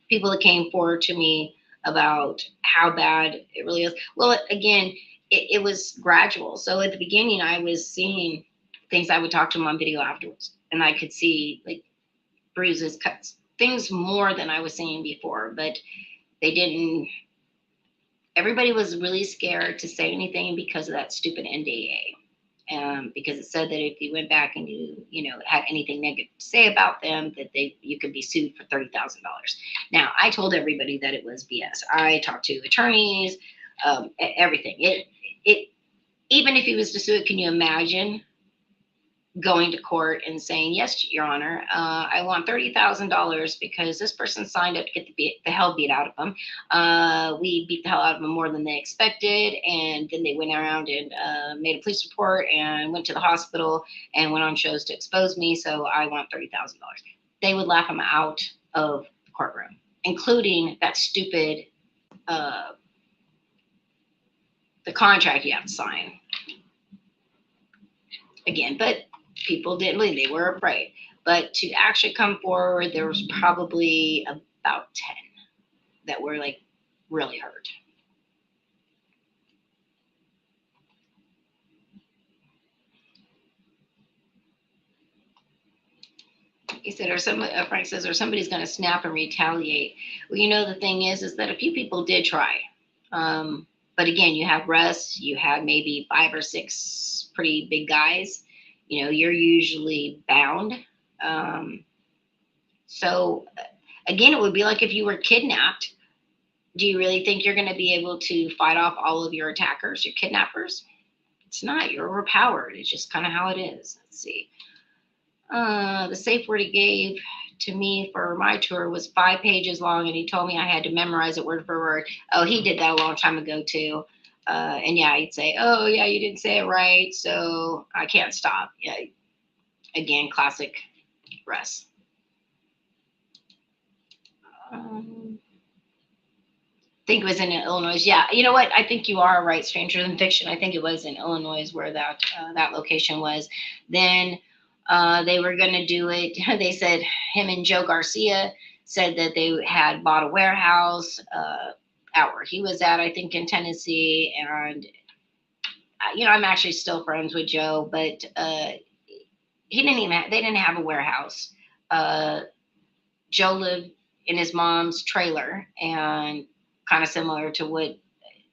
People that came forward to me about how bad it really is. Well, again, it was gradual. So at the beginning, I was seeing things. I would talk to them on video afterwards, and I could see like bruises, cuts, things more than I was seeing before. But they didn't. Everybody was really scared to say anything because of that stupid NDA. Because it said that if you went back and you had anything negative to say about them, that you could be sued for $30,000. Now, I told everybody that it was BS. I talked to attorneys, everything. It even if he was to sue it, can you imagine going to court and saying, yes, Your Honor, I want $30,000 because this person signed up to get the hell beat out of them. We beat the hell out of them more than they expected. And then they went around and made a police report and went to the hospital and went on shows to expose me. So I want $30,000. They would laugh them out of the courtroom, including that stupid, the contract you have to sign. Again, but people didn't believe. They were afraid. But to actually come forward, there was probably about 10 that were like really hurt. He said, Frank says, or somebody's going to snap and retaliate. Well, the thing is that a few people did try. But again, you have Russ, you have maybe 5 or 6 pretty big guys. You're usually bound. So again, it would be like if you were kidnapped. Do you really think you're going to be able to fight off all of your attackers, your kidnappers? It's not. You're overpowered. It's just kind of how it is. Let's see. The safe word he gave to me for my tour was 5 pages long, and he told me I had to memorize it word for word. Oh, he did that a long time ago too. And yeah, he'd say, oh yeah, you didn't say it right, so I can't stop. Yeah. Again, classic Russ. think it was in Illinois. Yeah, you know what? I think you are right. Stranger Than Fiction. I think it was in Illinois where that location was. Then they were going to do it. They said him and Joe Garcia said that they had bought a warehouse out where he was at, I think in Tennessee. And I'm actually still friends with Joe, but he didn't even. They didn't have a warehouse. Joe lived in his mom's trailer, and kind of similar to what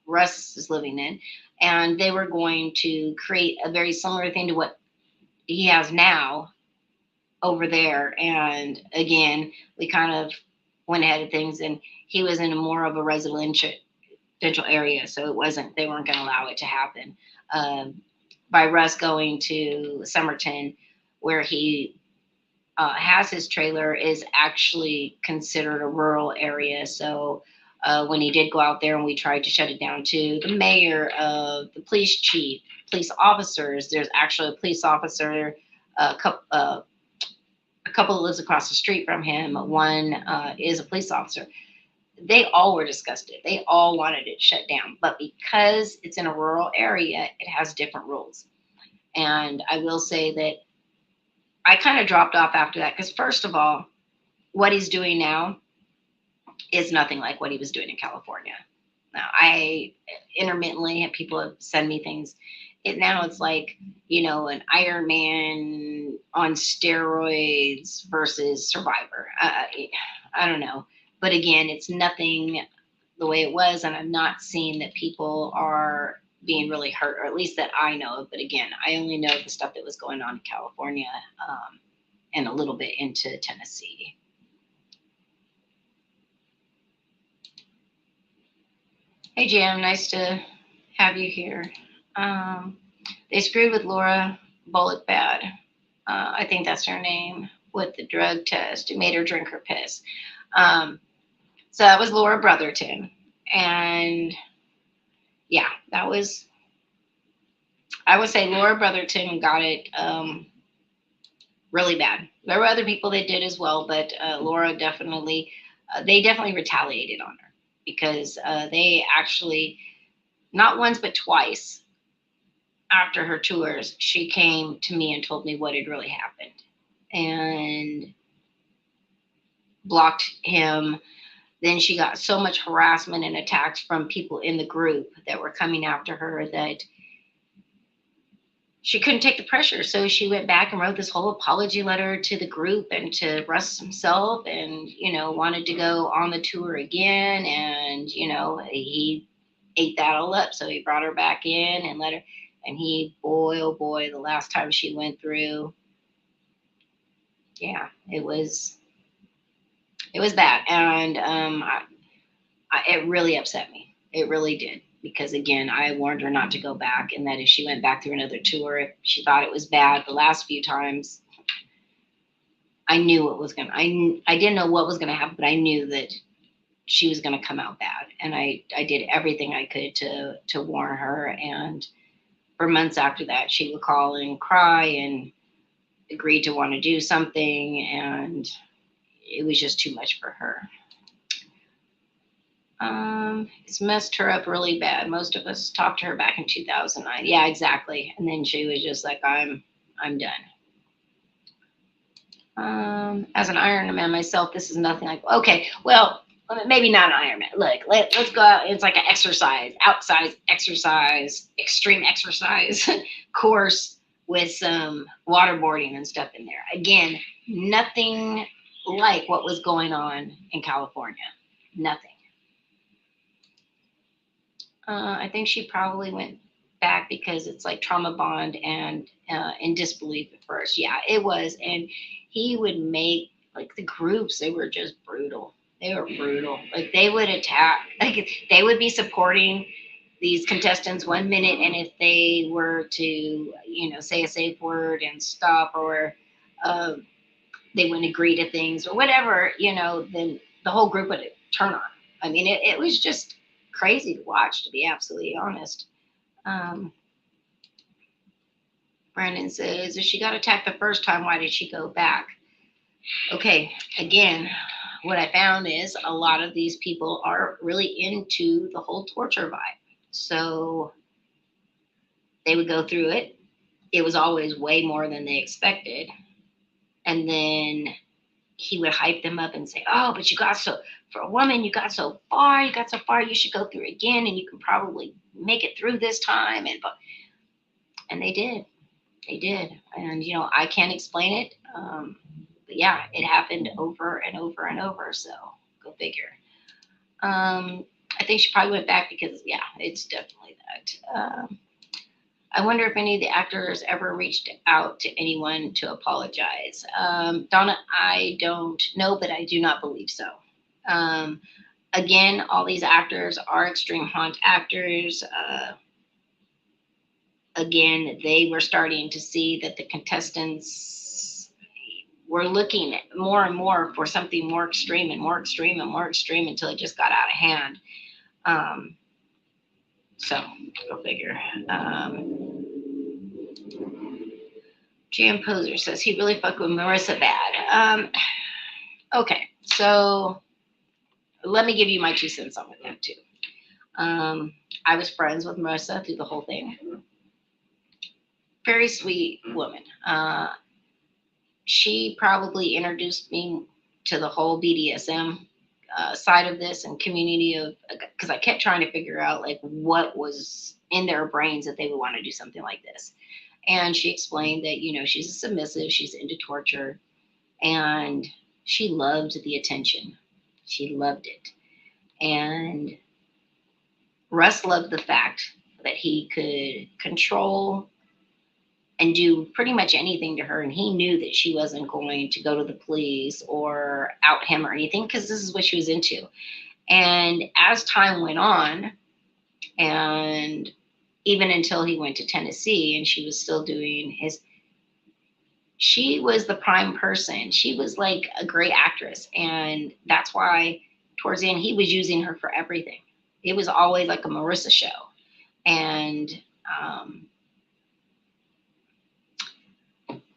Russ is living in. And they were going to create a very similar thing to what he has now over there. And again, we kind of went ahead of things, and he was in more of a residential area, so they weren't going to allow it to happen. By Russ going to Somerton, where he has his trailer, is actually considered a rural area. So when he did go out there and we tried to shut it down, to the mayor, the police chief, police officers, there's actually a police officer, a couple that lives across the street from him. One is a police officer. They all were disgusted. They all wanted it shut down. But because it's in a rural area, it has different rules. And I will say that I kind of dropped off after that because, first of all, what he's doing now is nothing like what he was doing in California. Now, I intermittently have people send me things. Now it's like, an Iron Man on steroids versus Survivor. I don't know. But again, it's nothing the way it was, and I'm not seeing that people are being really hurt, or at least that I know of. But again, I only know the stuff that was going on in California and a little bit into Tennessee. Hey, Jam, nice to have you here. They screwed with Laura Bullock bad. I think that's her name, with the drug test. It made her drink her piss. So that was Laura Brotherton. And yeah, I would say Laura Brotherton got it really bad. There were other people that did as well, but Laura definitely, they definitely retaliated on her, because they actually, not once but twice after her tours, she came to me and told me what had really happened, and blocked him. Then she got so much harassment and attacks from people in the group that were coming after her that she couldn't take the pressure. So she went back and wrote this whole apology letter to the group and to Russ himself, and, wanted to go on the tour again. And, he ate that all up. So he brought her back in and let her, and boy, oh boy, the last time she went through, yeah, it was bad. And it really upset me. It really did. Because again, I warned her not to go back, and that if she went back through another tour, if she thought it was bad the last few times, I knew what was going to, I didn't know what was going to happen, but I knew that she was going to come out bad. And I did everything I could to warn her. And for months after that, she would call and cry and agreed to want to do something. And it was just too much for her. It's messed her up really bad. Most of us talked to her back in 2009. Yeah, exactly. And then she was just like, I'm done. As an Ironman myself, this is nothing like, okay, well, maybe not an Ironman. Look, let's go out. It's like an outside exercise, extreme exercise course with some waterboarding and stuff in there. Again, nothing like what was going on in California. Nothing. I think she probably went back because it's like trauma bond and in disbelief at first. Yeah, it was. And he would make, like, the groups, they were just brutal. They were brutal. Like, they would attack, like, they would be supporting these contestants one minute, and if they were to, say a safe word and stop, or they wouldn't agree to things or whatever, then the whole group would turn on. I mean, it was just crazy to watch, to be absolutely honest. Brandon says, if she got attacked the first time, why did she go back? Okay, again, what I found is a lot of these people are really into the whole torture vibe. So they would go through it. It was always way more than they expected. And then he would hype them up and say, "Oh, but you got so, for a woman, you got so far, you should go through it again, and you can probably make it through this time." And they did. And, I can't explain it. But yeah, it happened over and over and over. So go figure. I think she probably went back because, yeah, it's definitely that. I wonder if any of the actors ever reached out to anyone to apologize. Donna, I don't know, but I do not believe so. Again, all these actors are extreme haunt actors. Again, they were starting to see that the contestants were looking more and more for something more extreme and more extreme and more extreme until it just got out of hand. So go figure. Jam Poser says he really fucked with Marissa bad. Okay, so let me give you my 2 cents on that too. I was friends with Marissa through the whole thing. Very sweet woman. She probably introduced me to the whole BDSM side of this and community of, because I kept trying to figure out like what was in their brains that they would want to do something like this. And she explained that, she's a submissive, she's into torture, and she loved the attention. She loved it. And Russ loved the fact that he could control and do pretty much anything to her. And he knew that she wasn't going to go to the police or out him or anything, because this is what she was into. And as time went on, and even until he went to Tennessee and she was still doing she was the prime person. She was like a great actress. And that's why towards the end, he was using her for everything. It was always like a Marissa show. And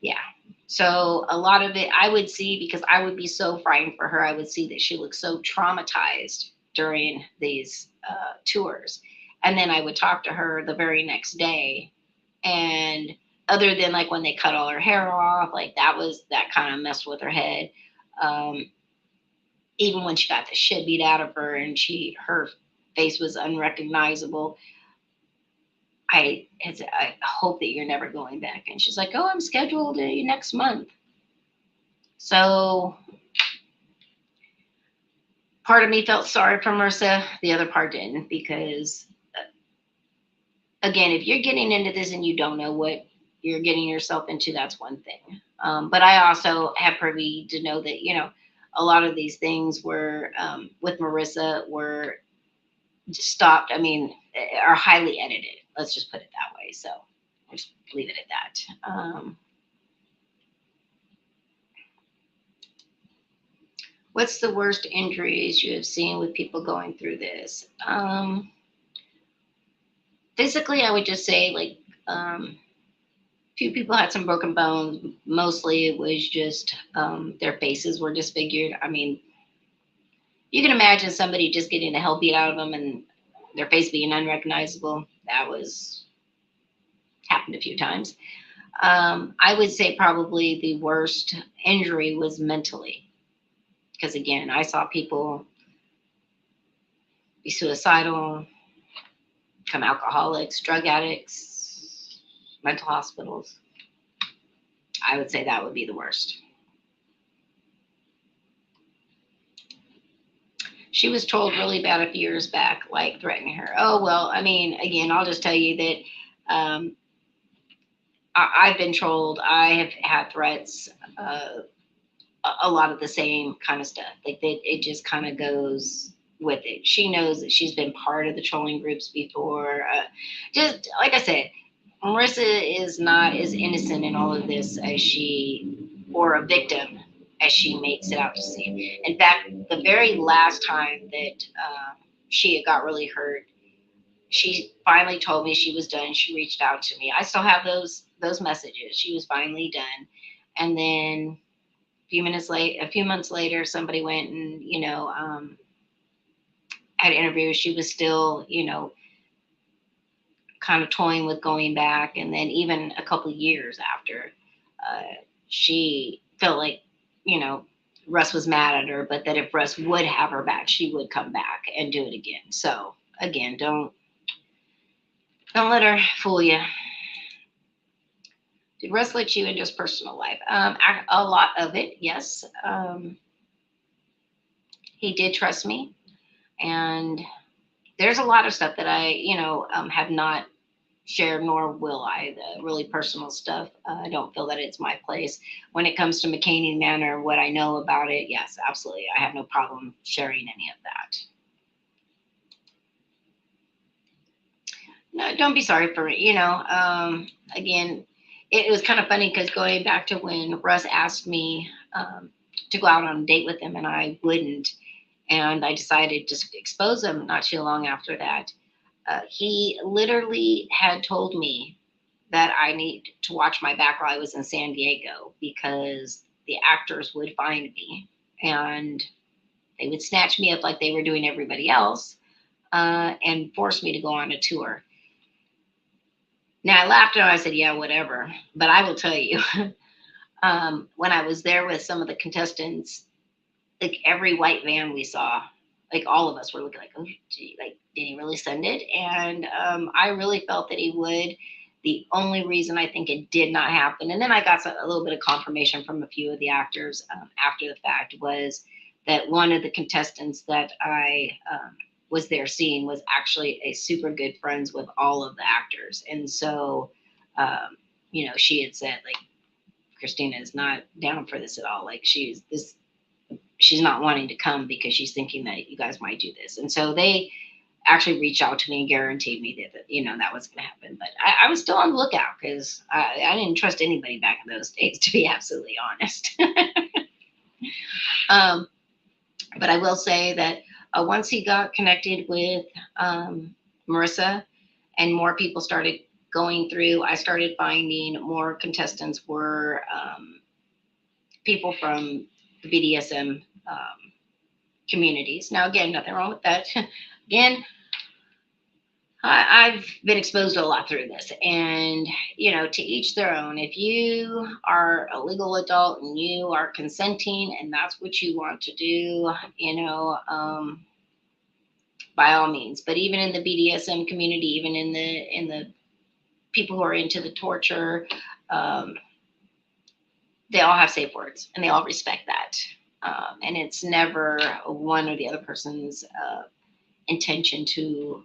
yeah. So a lot of it I would see, because I would be so frightened for her. I would see that she looked so traumatized during these tours. And then I would talk to her the very next day. And other than like when they cut all her hair off, like that kind of messed with her head. Even when she got the shit beat out of her and her face was unrecognizable. I hope that you're never going back. And she's like, "Oh, I'm scheduled next month." So part of me felt sorry for Marissa. The other part didn't, because again, if you're getting into this and you don't know what you're getting yourself into, that's one thing. But I also have privy to know that, a lot of these things were with Marissa were stopped. I mean, are highly edited. Let's just put it that way. So I'll just leave it at that. What's the worst injuries you have seen with people going through this? Physically, I would just say like few people had some broken bones. Mostly it was just their faces were disfigured. I mean, you can imagine somebody just getting the hell beat out of them and their face being unrecognizable. That happened a few times. I would say probably the worst injury was mentally, because again, I saw people be suicidal, become alcoholics, drug addicts, mental hospitals. I would say that would be the worst. She was told really bad a few years back, like threatening her. Oh, well, I mean, again, I'll just tell you that I've been told, I have had threats, a lot of the same kind of stuff. Like it just kind of goes with it. She knows that she's been part of the trolling groups before. Just like I said, Marissa is not as innocent in all of this or a victim as she makes it out to seem. In fact, the very last time that she got really hurt, she finally told me she was done. She reached out to me. I still have those messages. She was finally done. And then A few months later, somebody went and, had an interview. She was still, kind of toying with going back. And then even a couple of years after, she felt like, Russ was mad at her, but that if Russ would have her back, she would come back and do it again. So again, don't let her fool you. Did Russ let you into his personal life? A lot of it, yes. He did trust me, and there's a lot of stuff that I, have not shared, nor will I. The really personal stuff, I don't feel that it's my place. When it comes to McKamey Manor, what I know about it, yes, absolutely, I have no problem sharing any of that. No, don't be sorry for it. Again, it was kind of funny because going back to when Russ asked me to go out on a date with him, and I wouldn't, and I decided to expose him not too long after that. He literally had told me that I need to watch my back while I was in San Diego, because the actors would find me and they would snatch me up like they were doing everybody else, and force me to go on a tour. Now I laughed and I said, yeah, whatever. But I will tell you, when I was there with some of the contestants, like every white van we saw, like all of us were looking like, oh, gee, like, did he really send it? And I really felt that he would. The only reason I think it did not happen, and then I got a little bit of confirmation from a few of the actors after the fact, was that one of the contestants that I was there seeing was actually a super good friends with all of the actors. And so, she had said, like, Christina is not down for this at all. Like, she's not wanting to come because she's thinking that you guys might do this. And so they actually reached out to me and guaranteed me that that was going to happen. But I was still on the lookout, because I didn't trust anybody back in those days, to be absolutely honest. But I will say that once he got connected with Marissa, and more people started going through, I started finding more contestants were people from the BDSM communities. Now, again, nothing wrong with that. Again, I've been exposed to a lot through this, and to each their own. If you are a legal adult and you are consenting and that's what you want to do, by all means. But even in the BDSM community, even in the people who are into the torture, they all have safe words and they all respect that. And it's never one or the other person's intention to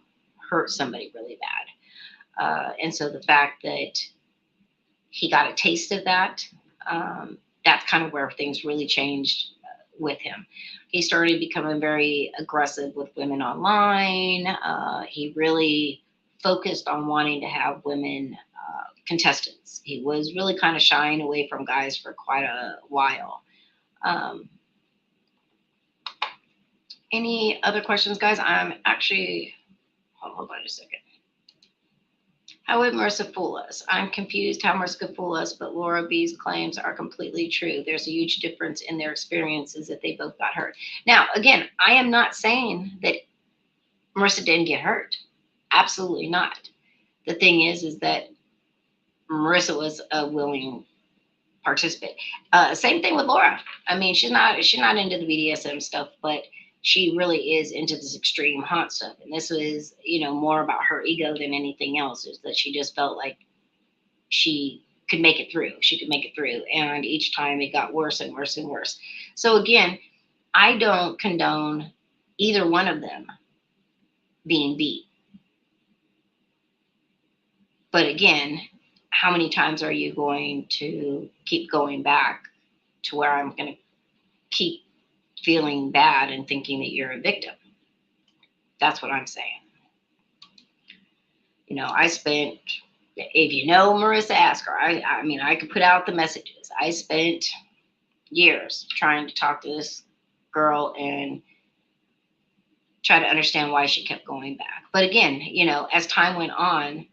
hurt somebody really bad. And so the fact that he got a taste of that, that's kind of where things really changed with him. He started becoming very aggressive with women online. He really focused on wanting to have women contestants. He was really kind of shying away from guys for quite a while. Any other questions, guys? I'm actually, hold on a second. How would Marissa fool us? I'm confused how Marissa could fool us, but Laura B's claims are completely true. There's a huge difference in their experiences that they both got hurt. Now, again, I am not saying that Marissa didn't get hurt. Absolutely not. The thing is that Marissa was a willing participant. Same thing with Laura. I mean, she's not into the BDSM stuff, but she really is into this extreme hot stuff. And this was, more about her ego than anything else, is that she just felt like she could make it through. She could make it through. And each time it got worse and worse and worse. So again, I don't condone either one of them being beat. But again, how many times are you going to keep going back to where I'm going to keep feeling bad and thinking that you're a victim? That's what I'm saying. I spent, if Marissa, ask her. I mean, I could put out the messages. I spent years trying to talk to this girl and try to understand why she kept going back. But again, as time went on,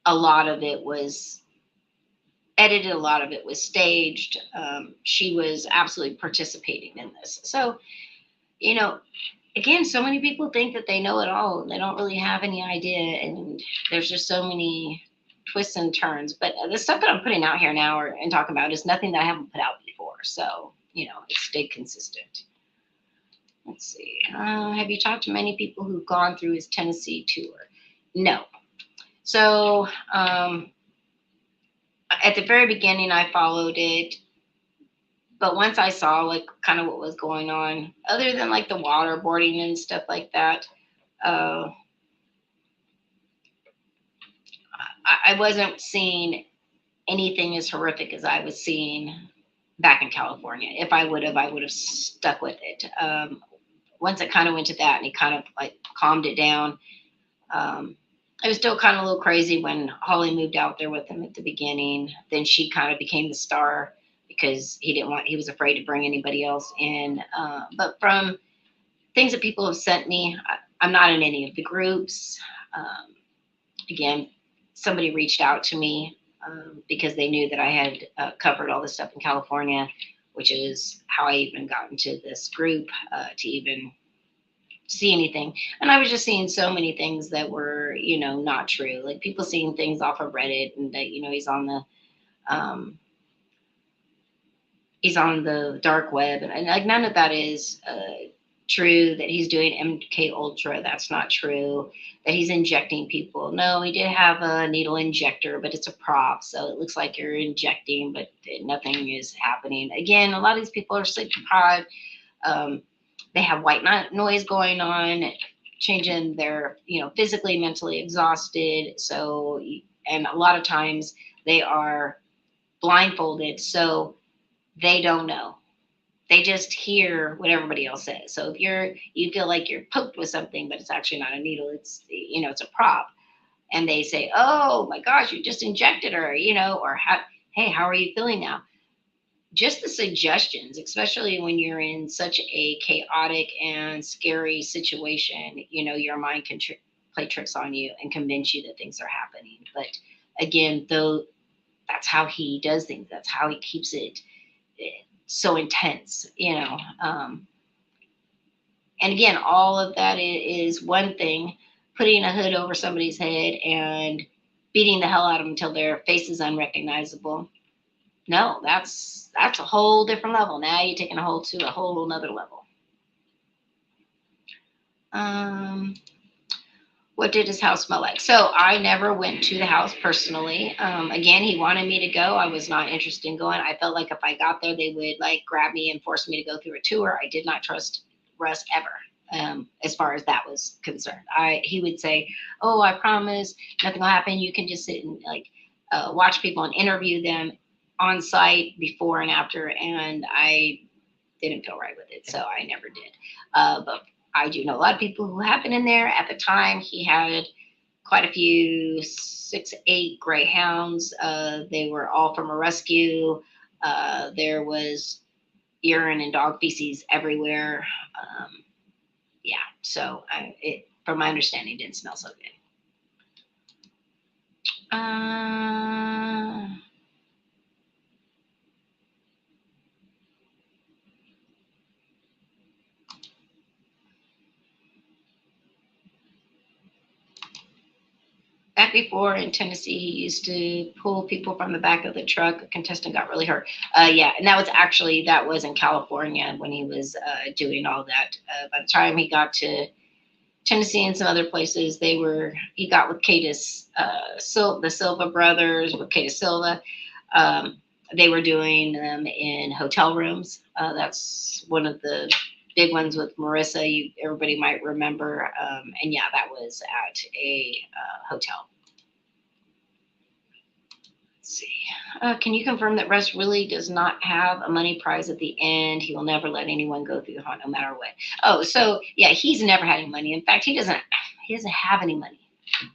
a lot of it was edited. A lot of it was staged. She was absolutely participating in this. So, you know, again, so many people think that they know it all. They don't really have any idea. And there's just so many twists and turns. But the stuff that I'm putting out here now and talking about is nothing that I haven't put out before. So, it's stayed consistent. Let's see. Have you talked to many people who've gone through his Tennessee tour? No. So at the very beginning, I followed it. But once I saw like kind of what was going on, other than like the waterboarding and stuff like that, uh, I wasn't seeing anything as horrific as I was seeing back in California. If I would have stuck with it. Once it kind of went to that and he kind of like calmed it down. It was still kind of a little crazy when Holly moved out there with him at the beginning. Then she kind of became the star because he was afraid to bring anybody else in. But from things that people have sent me, I'm not in any of the groups. Again, somebody reached out to me because they knew that I had covered all this stuff in California, which is how I even got into this group to even see anything. And I was just seeing so many things that were, not true. Like people seeing things off of Reddit and that, he's on the dark web. And like none of that is true. That he's doing MK Ultra, that's not true. That he's injecting people, no, he did have a needle injector, but it's a prop, so it looks like you're injecting, but nothing is happening. Again, a lot of these people are sleep deprived. They have white noise going on, changing their, physically, mentally exhausted. So, and a lot of times they are blindfolded, so they don't know. They just hear what everybody else says. So if you feel like you're poked with something, but it's actually not a needle, it's, it's a prop. And they say, oh my gosh, you just injected her, or hey, how are you feeling now? Just the suggestions, especially when you're in such a chaotic and scary situation, your mind can play tricks on you and convince you that things are happening. But again, though, that's how he does things. That's how he keeps it so intense, and again, all of that is one thing. Putting a hood over somebody's head and beating the hell out of them until their face is unrecognizable. No, that's a whole different level. Now you're taking a whole another level. What did his house smell like? So I never went to the house personally. Again, he wanted me to go. I was not interested in going. I felt like if I got there, they would like grab me and force me to go through a tour. I did not trust Russ ever, as far as that was concerned. He would say, "Oh, I promise, nothing will happen. You can just sit and like watch people and interview them on site before and after." And I didn't feel right with it, so I never did. But I do know a lot of people who have been in there. At the time, he had quite a few 6, 8 greyhounds. They were all from a rescue. There was urine and dog feces everywhere. Yeah, so from my understanding, it didn't smell so good. Back before in Tennessee, he used to pull people from the back of the truck. A contestant got really hurt. Yeah, and that was in California when he was doing all that. By the time he got to Tennessee and some other places, he got with Cadis, the Silva brothers, with Cadis Silva. They were doing them in hotel rooms. That's one of the big ones with Marissa. Everybody might remember. And yeah, that was at a hotel. Let's see. Can you confirm that Russ really does not have a money prize at the end? He will never let anyone go through the haunt, no matter what. Oh, so yeah, he's never had any money. In fact, he doesn't have any money.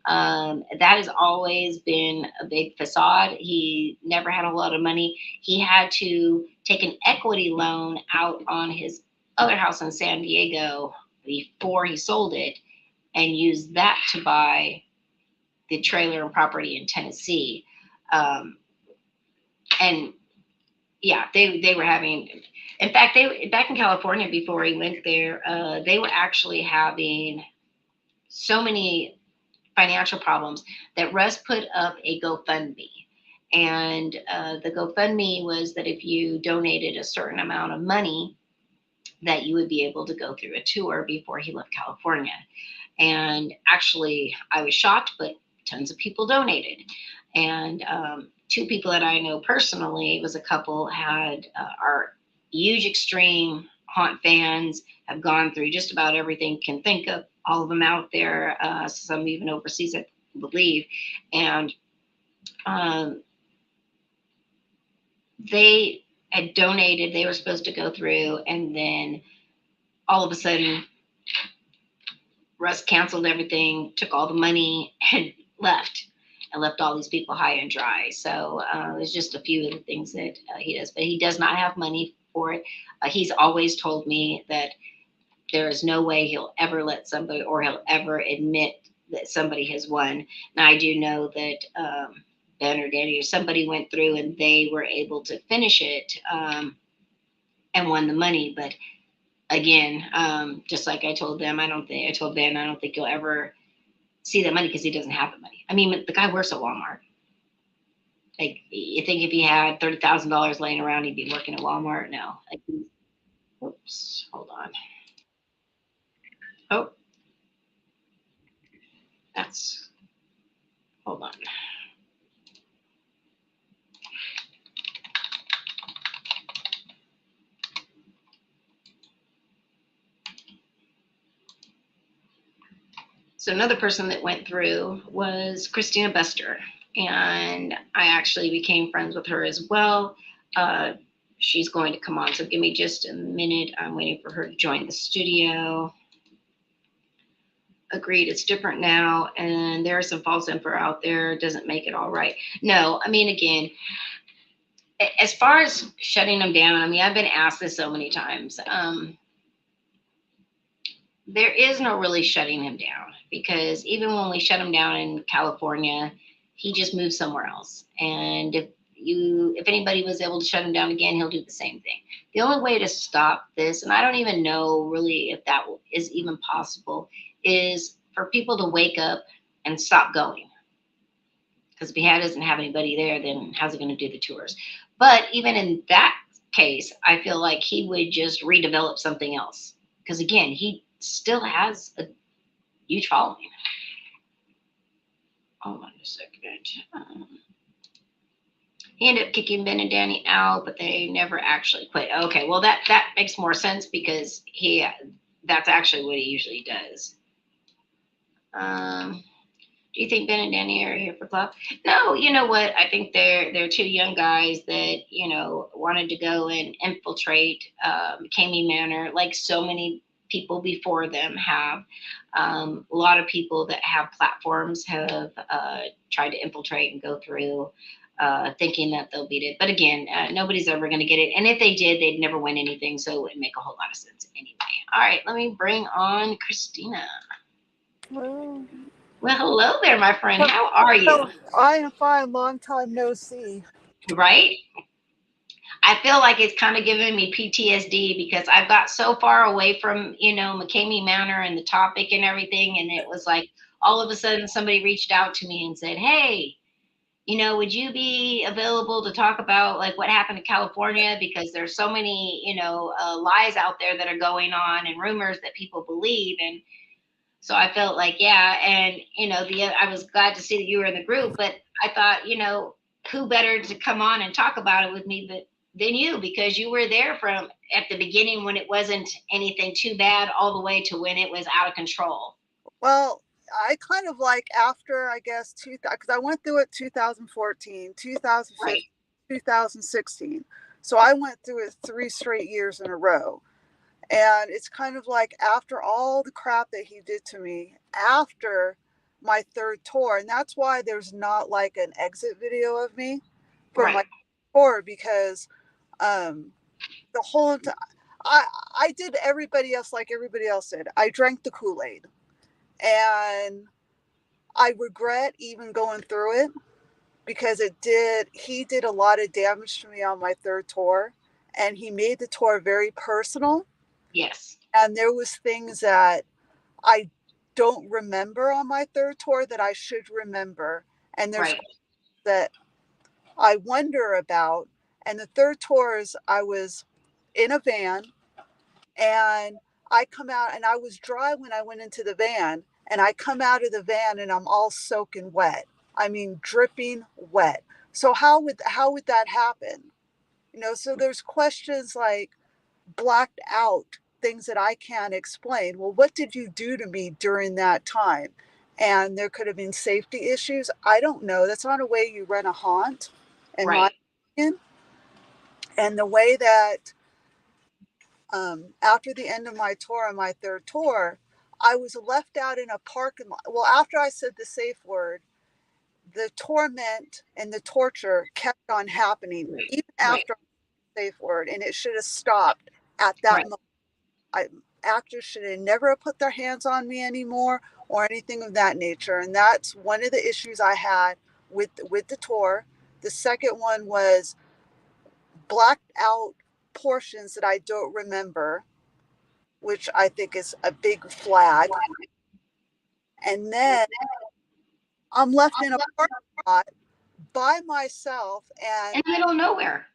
That has always been a big facade. He never had a lot of money. He had to take an equity loan out on his other house in San Diego before he sold it and use that to buy the trailer and property in Tennessee. And yeah, they were having. In fact, they back in California before he went there, they were actually having so many financial problems that Russ put up a GoFundMe. And the GoFundMe was that if you donated a certain amount of money, that you would be able to go through a tour before he left California. And actually, I was shocked, but tons of people donated. And two people that I know personally, it was a couple, had are huge extreme haunt fans, have gone through just about everything can think of, all of them out there, some even overseas, I believe. And um, they had donated, they were supposed to go through, and then all of a sudden, Russ canceled everything, took all the money, and left. And left all these people high and dry. So there's just a few of the things that he does, but he does not have money for it. He's always told me that there is no way he'll ever let somebody, or he'll ever admit that somebody has won. Now I do know that Ben or Danny or somebody went through and they were able to finish it, and won the money. But again, just like I told them, I told Ben, I don't think you'll ever see that money because he doesn't have the money. I mean, the guy works at Walmart. Like, you think if he had $30,000 laying around, he'd be working at Walmart? No. Like, oops, hold on. Oh, that's, hold on. So another person that went through was Christina Bester, and I actually became friends with her as well. Uh, she's going to come on, so give me just a minute. I'm waiting for her to join the studio. Agreed, it's different now, and there's some false info out there. Doesn't make it all right. No, I mean, again, as far as shutting them down, I mean, I've been asked this so many times. There is no really shutting him down, because even when we shut him down in California, he just moved somewhere else. And if anybody was able to shut him down again, he'll do the same thing. The only way to stop this, and I don't even know really if that is even possible, is for people to wake up and stop going. Because if he doesn't have anybody there, then how's he going to do the tours? But even in that case, I feel like he would just redevelop something else. Because again, he still has a huge following. Hold on a second. He ended up kicking Ben and Danny out, but they never actually quit. Okay, well that makes more sense, because that's actually what he usually does. Do you think Ben and Danny are here for club? No, you know what? I think they're two young guys that wanted to go and infiltrate McKamey Manor, like so many people before them have. A lot of people that have platforms have tried to infiltrate and go through, thinking that they'll beat it. But again, nobody's ever going to get it. And if they did, they'd never win anything. So it wouldn't make a whole lot of sense anyway. All right, let me bring on Christina. Well, hello there, my friend. How are you? I am fine. Long time no see. Right? I feel like it's kind of giving me PTSD, because I've got so far away from, McKamey Manor and the topic and everything. And it was like all of a sudden somebody reached out to me and said, hey, would you be available to talk about like what happened in California? Because there's so many, lies out there that are going on and rumors that people believe. And so I felt like, yeah. And, I was glad to see that you were in the group, but I thought, who better to come on and talk about it with me than you, because you were there from at the beginning when it wasn't anything too bad all the way to when it was out of control. Well, I kind of like after, I guess, because I went through it 2014, 2015, right. 2016. So I went through it 3 straight years in a row. And it's kind of like after all the crap that he did to me after my 3rd tour. And that's why there's not like an exit video of me from my tour, because the whole time I did everybody else like everybody else did. I drank the Kool-Aid. And I regret even going through it. because he did a lot of damage to me on my third tour, and he made the tour very personal. Yes. And there was things that I don't remember on my third tour that I should remember. And there's Right. that I wonder about. And the third tour is I was in a van, and I come out, and I was dry when I went into the van, and I come out of the van and I'm all soaking wet. I mean, dripping wet. So how would that happen? So there's questions like blacked out, things that I can't explain. Well, what did you do to me during that time? And there could have been safety issues. I don't know. That's not a way you run a haunt, in my Right. opinion. And the way that after the end of my tour, on my third tour, I was left out in a parking lot. Well, after I said the safe word, the torment and the torture kept on happening Right. even Right. after the safe word, and it should have stopped at that Right. moment. Actors should have never put their hands on me anymore or anything of that nature, and that's one of the issues I had with the tour. The second one was blacked out portions that I don't remember, which I think is a big flag. And then I'm left in a parking lot by myself, and In the middle of nowhere.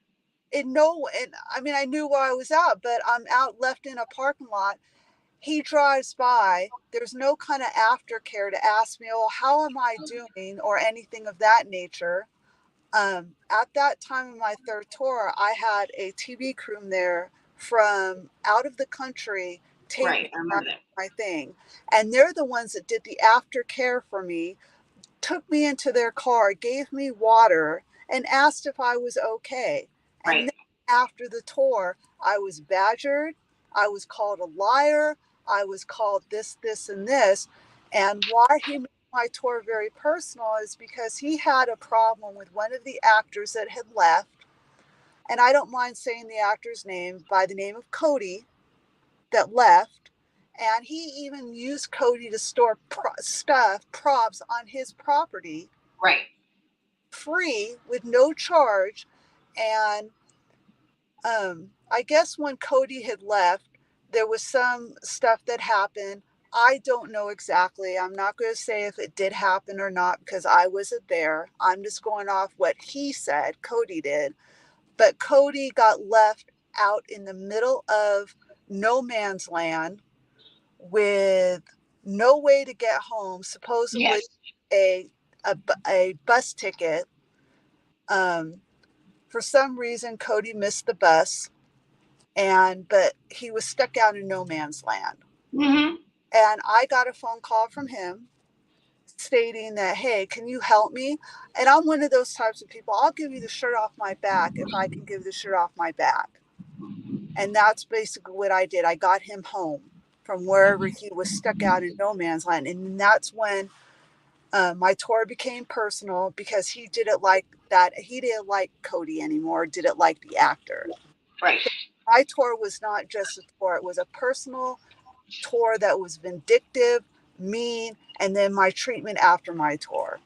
and I mean, I knew where I was at, but I'm out left in a parking lot. He drives by. There's no kind of aftercare to ask me, oh, how am I doing, or anything of that nature. At that time of my third tour, I had a TV crew there from out of the country tape Right. I remember that. my thing. And they're the ones that did the aftercare for me, took me into their car, gave me water, and asked if I was okay. And Right. then after the tour, I was badgered. I was called a liar. I was called this, and this. And why he made my tour very personal is because he had a problem with one of the actors that had left. And I don't mind saying the actor's name, by the name of Cody, that left. And he even used Cody to store props on his property Right. free with no charge. And I guess when Cody had left, there was some stuff that happened. I don't know exactly. I'm not going to say if it did happen or not because I wasn't there. I'm just going off what he said, Cody did. But Cody got left out in the middle of no man's land with no way to get home, supposedly Yes. a, a bus ticket. For some reason, Cody missed the bus, but he was stuck out in no man's land. Mm-hmm. And I got a phone call from him stating that, hey, can you help me? And I'm one of those types of people. I'll give you the shirt off my back if I can give the shirt off my back. And that's basically what I did. I got him home from wherever he was stuck out in no man's land. And that's when my tour became personal, because he didn't like that. He didn't like Cody anymore, didn't like the actor. Right. My tour was not just a tour. It was a personal tour that was vindictive, mean, and then my treatment after my tour.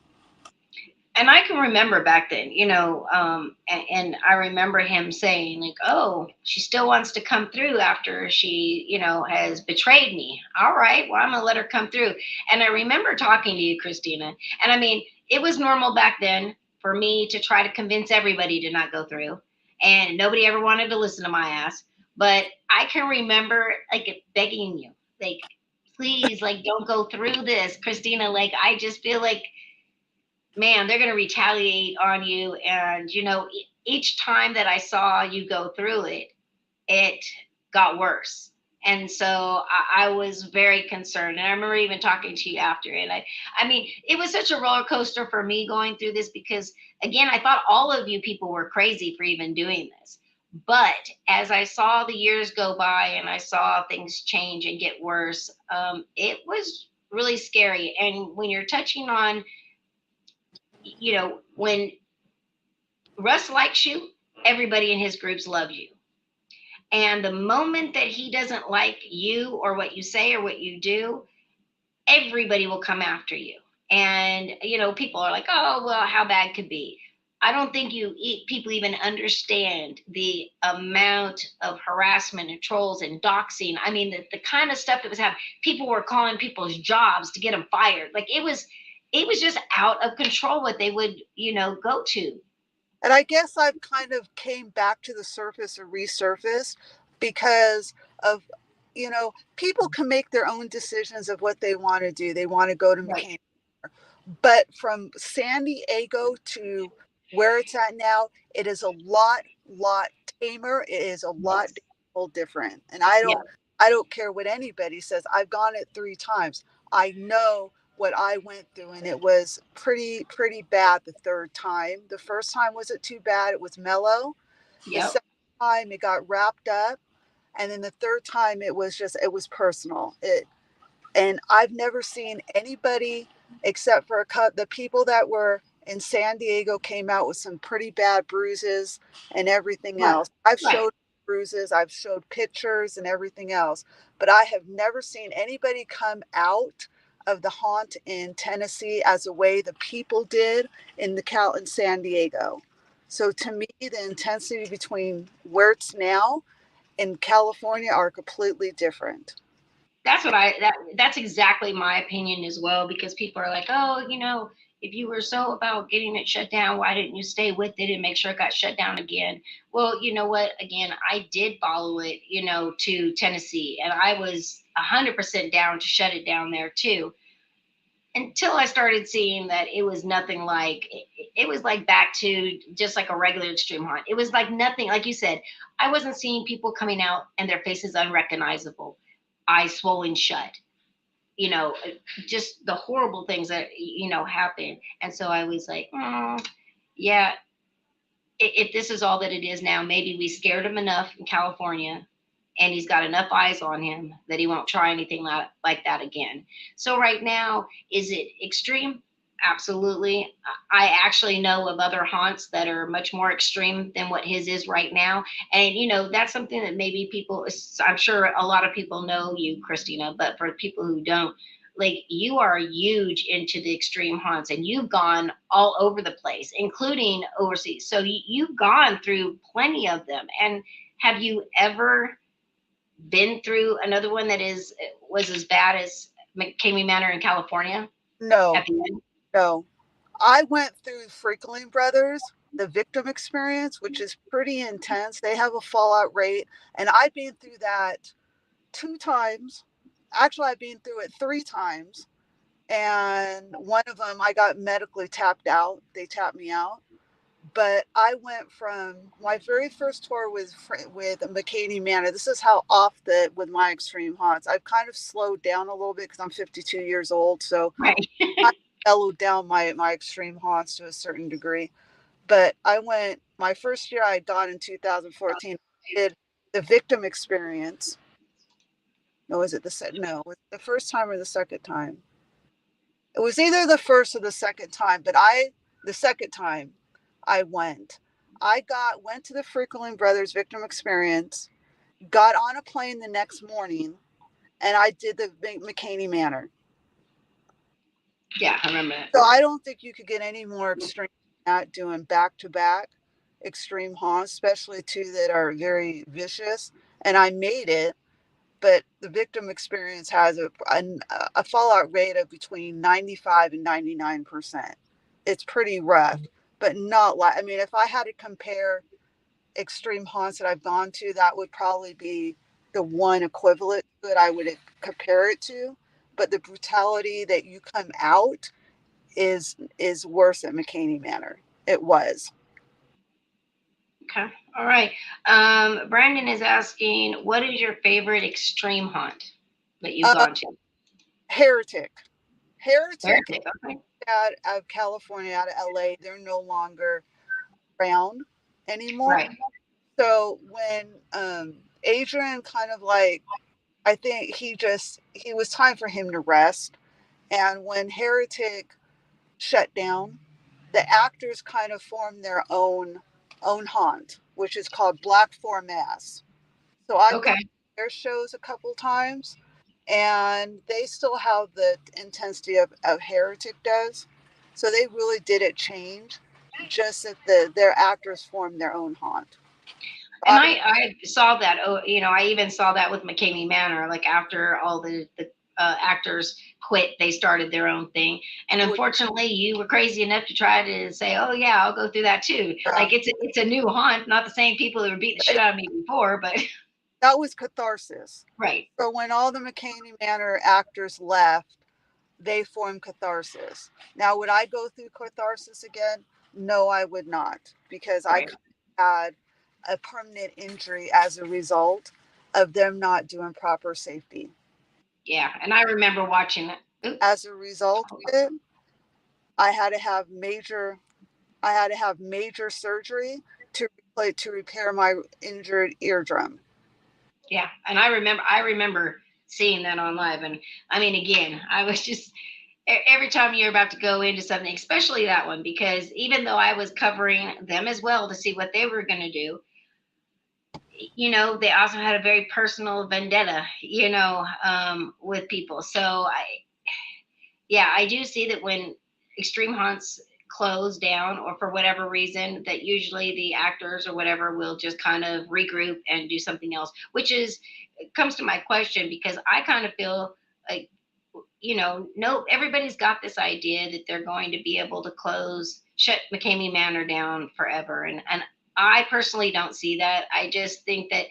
And I can remember back then, and I remember him saying, like, oh, she still wants to come through after she, has betrayed me. All right, well, I'm going to let her come through. And I remember talking to you, Christina. And I mean, it was normal back then for me to try to convince everybody to not go through. And nobody ever wanted to listen to my ass. But I can remember, like, begging you, like, please, like, don't go through this, Christina. Like, I just feel like, man, they're going to retaliate on you. And, each time that I saw you go through it, it got worse. And so I was very concerned. And I remember even talking to you after. And I mean, it was such a roller coaster for me going through this because, again, I thought all of you people were crazy for even doing this. But as I saw the years go by and I saw things change and get worse, it was really scary. And when you're touching on, when Russ likes you, everybody in his groups loves you. And the moment that he doesn't like you or what you say or what you do, everybody will come after you. And, people are like, oh, well, how bad could be? I don't think people even understand the amount of harassment and trolls and doxing. I mean, the kind of stuff that was happening. People were calling people's jobs to get them fired. Like it was just out of control what they would, go to. And I guess I've kind of came back to the surface or resurfaced because of, people can make their own decisions of what they want to do. They want to go to Right. McKamey. But from San Diego to where it's at now, it is a lot tamer. It is a lot Yes. different. And I Yeah. don't care what anybody says. I've gone it 3 times. I know what I went through, and it was pretty bad the third time. The first time wasn't too bad. It was mellow. The Yep. second time it got wrapped up. And then the third time it was personal. And I've never seen anybody except for the people that were in San Diego came out with some pretty bad bruises and everything Right. else. I've Right. showed bruises, I've showed pictures and everything else, but I have never seen anybody come out of the haunt in Tennessee as a way the people did in San Diego. So to me, the intensity between where it's now and California are completely different. That's exactly my opinion as well, because people are like, oh, if you were so about getting it shut down, why didn't you stay with it and make sure it got shut down again? Well, you know what? Again, I did follow it, to Tennessee, and I was 100% down to shut it down there too, until I started seeing that it was nothing like it was like back to just like a regular extreme haunt. It was like nothing, like you said. I wasn't seeing people coming out and their faces unrecognizable, eyes swollen shut, you know, just the horrible things that happen. And so I was like, yeah, if this is all that it is now, maybe we scared him enough in California, and he's got enough eyes on him that he won't try anything like that again. So right now, is it extreme? Absolutely. I actually know of other haunts that are much more extreme than what his is right now. And, that's something that maybe people, I'm sure a lot of people know you, Christina, but for people who don't, like, you are huge into the extreme haunts, and you've gone all over the place, including overseas. So you've gone through plenty of them. And have you ever been through another one that was as bad as McKamey Manor in California No, at the end? no. I went through Freakling Brothers, the victim experience, which is pretty intense. They have a fallout rate, and I've been through that 2 times. Actually, I've been through it 3 times, and one of them I got medically tapped out. They tapped me out. But I went from my very first tour with McKamey Manor. This is how off the with my extreme haunts. I've kind of slowed down a little bit because I'm 52 years old, so Right. I mellowed down my extreme haunts to a certain degree. But I went my first year I had gone in 2014. Did the victim experience. No, was it no, was it the first time or the second time? It was either the first or the second time, but the second time I went. Went to the Freakling Brothers victim experience, got on a plane the next morning, and I did the McKamey Manor. Yeah, I remember that. So I don't think you could get any more extreme than that doing back to back extreme haunts, especially two that are very vicious. And I made it, but the victim experience has a fallout rate of between 95 and 99%. It's pretty rough, but not like, I mean, if I had to compare extreme haunts that I've gone to, that would probably be the one equivalent that I would compare it to. But the brutality that you come out is worse at McKamey Manor. It was. Okay. All right. Brandon is asking, what is your favorite extreme haunt that you've Uh, gone to? Heretic. Heretic Heretic. Okay. out of California, out of LA. They're no longer around anymore. Right. So when Adrian kind of like, I think he was time for him to rest. And when Heretic shut down, the actors kind of formed their own haunt, which is called Black Four Mass. So I've gone Okay. to their shows a couple times, and they still have the intensity of Heretic does. So they really did it change, just that their actors formed their own haunt. And I saw that. Oh, I even saw that with McKamey Manor. Like after all the actors quit, they started their own thing. And unfortunately, you were crazy enough to try to say, "Oh yeah, I'll go through that too." Like it's a new haunt, not the same people who were beating the shit out of me before, but that was catharsis. right. So when all the McKamey Manor actors left, they formed catharsis. Now, would I go through catharsis again? No, I would not, because I had a permanent injury as a result of them not doing proper safety. Yeah, and I remember watching it. Oops. As a result of it, I had to have major surgery to repair my injured eardrum. Yeah, and I remember seeing that on live, and I mean, again, I was just every time you're about to go into something, especially that one, because even though I was covering them as well to see what they were going to do, they also had a very personal vendetta, with people. So I do see that when extreme haunts close down or for whatever reason, that usually the actors or whatever will just kind of regroup and do something else, which comes to my question, because I kind of feel like, no, everybody's got this idea that they're going to be able to shut McKamey Manor down forever. And I personally don't see that. I just think that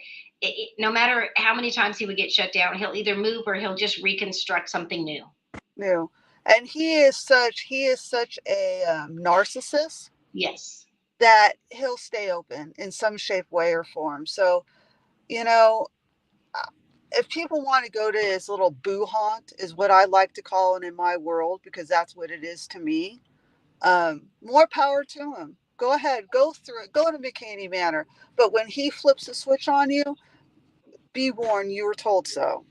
no matter how many times he would get shut down, he'll either move or he'll just reconstruct something new. New. And he is such a narcissist. Yes. That he'll stay open in some shape, way, or form. So, if people want to go to his little boo haunt, is what I like to call it in my world, because that's what it is to me. More power to him. Go ahead, go to McKamey Manor. But when he flips a switch on you, be warned, you were told so.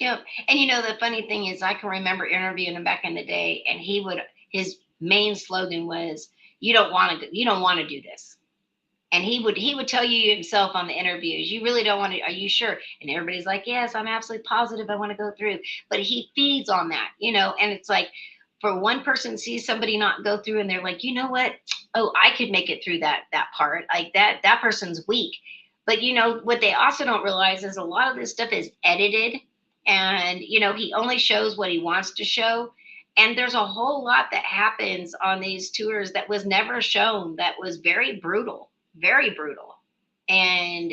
Yep. And the funny thing is, I can remember interviewing him back in the day, and his main slogan was, you don't want to do this. And he would tell you himself on the interviews, you really don't want to, are you sure? And everybody's like, yes, I'm absolutely positive I want to go through. But he feeds on that, and it's like, for one person sees somebody not go through and they're like, you know what? Oh, I could make it through that part. Like that person's weak. But what they also don't realize is a lot of this stuff is edited, and he only shows what he wants to show. And there's a whole lot that happens on these tours that was never shown, that was very brutal. Very brutal. And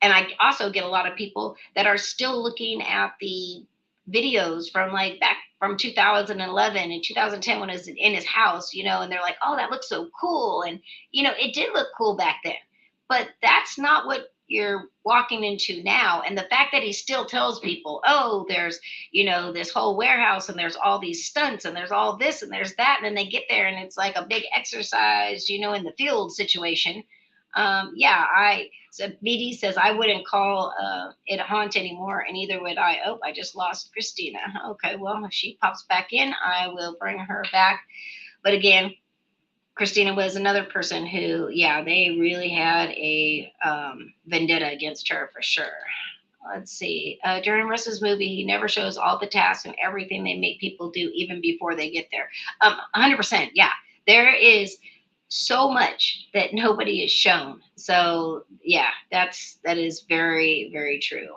and I also get a lot of people that are still looking at the videos from like back from 2011 and 2010 when it was in his house, and they're like, oh, that looks so cool. And it did look cool back then, but that's not what you're walking into now. And the fact that he still tells people, oh, there's this whole warehouse, and there's all these stunts, and there's all this, and there's that, and then they get there and it's like a big exercise, in the field situation. So BD says I wouldn't call it a haunt anymore, and neither would I. Oh, I just lost Christina. Okay, well, if she pops back in, I will bring her back. But again, Christina was another person who, they really had a vendetta against her for sure. Let's see. During Russ's movie, he never shows all the tasks and everything they make people do even before they get there. 100%. Yeah, there is so much that nobody is shown. So yeah, that is very, very true.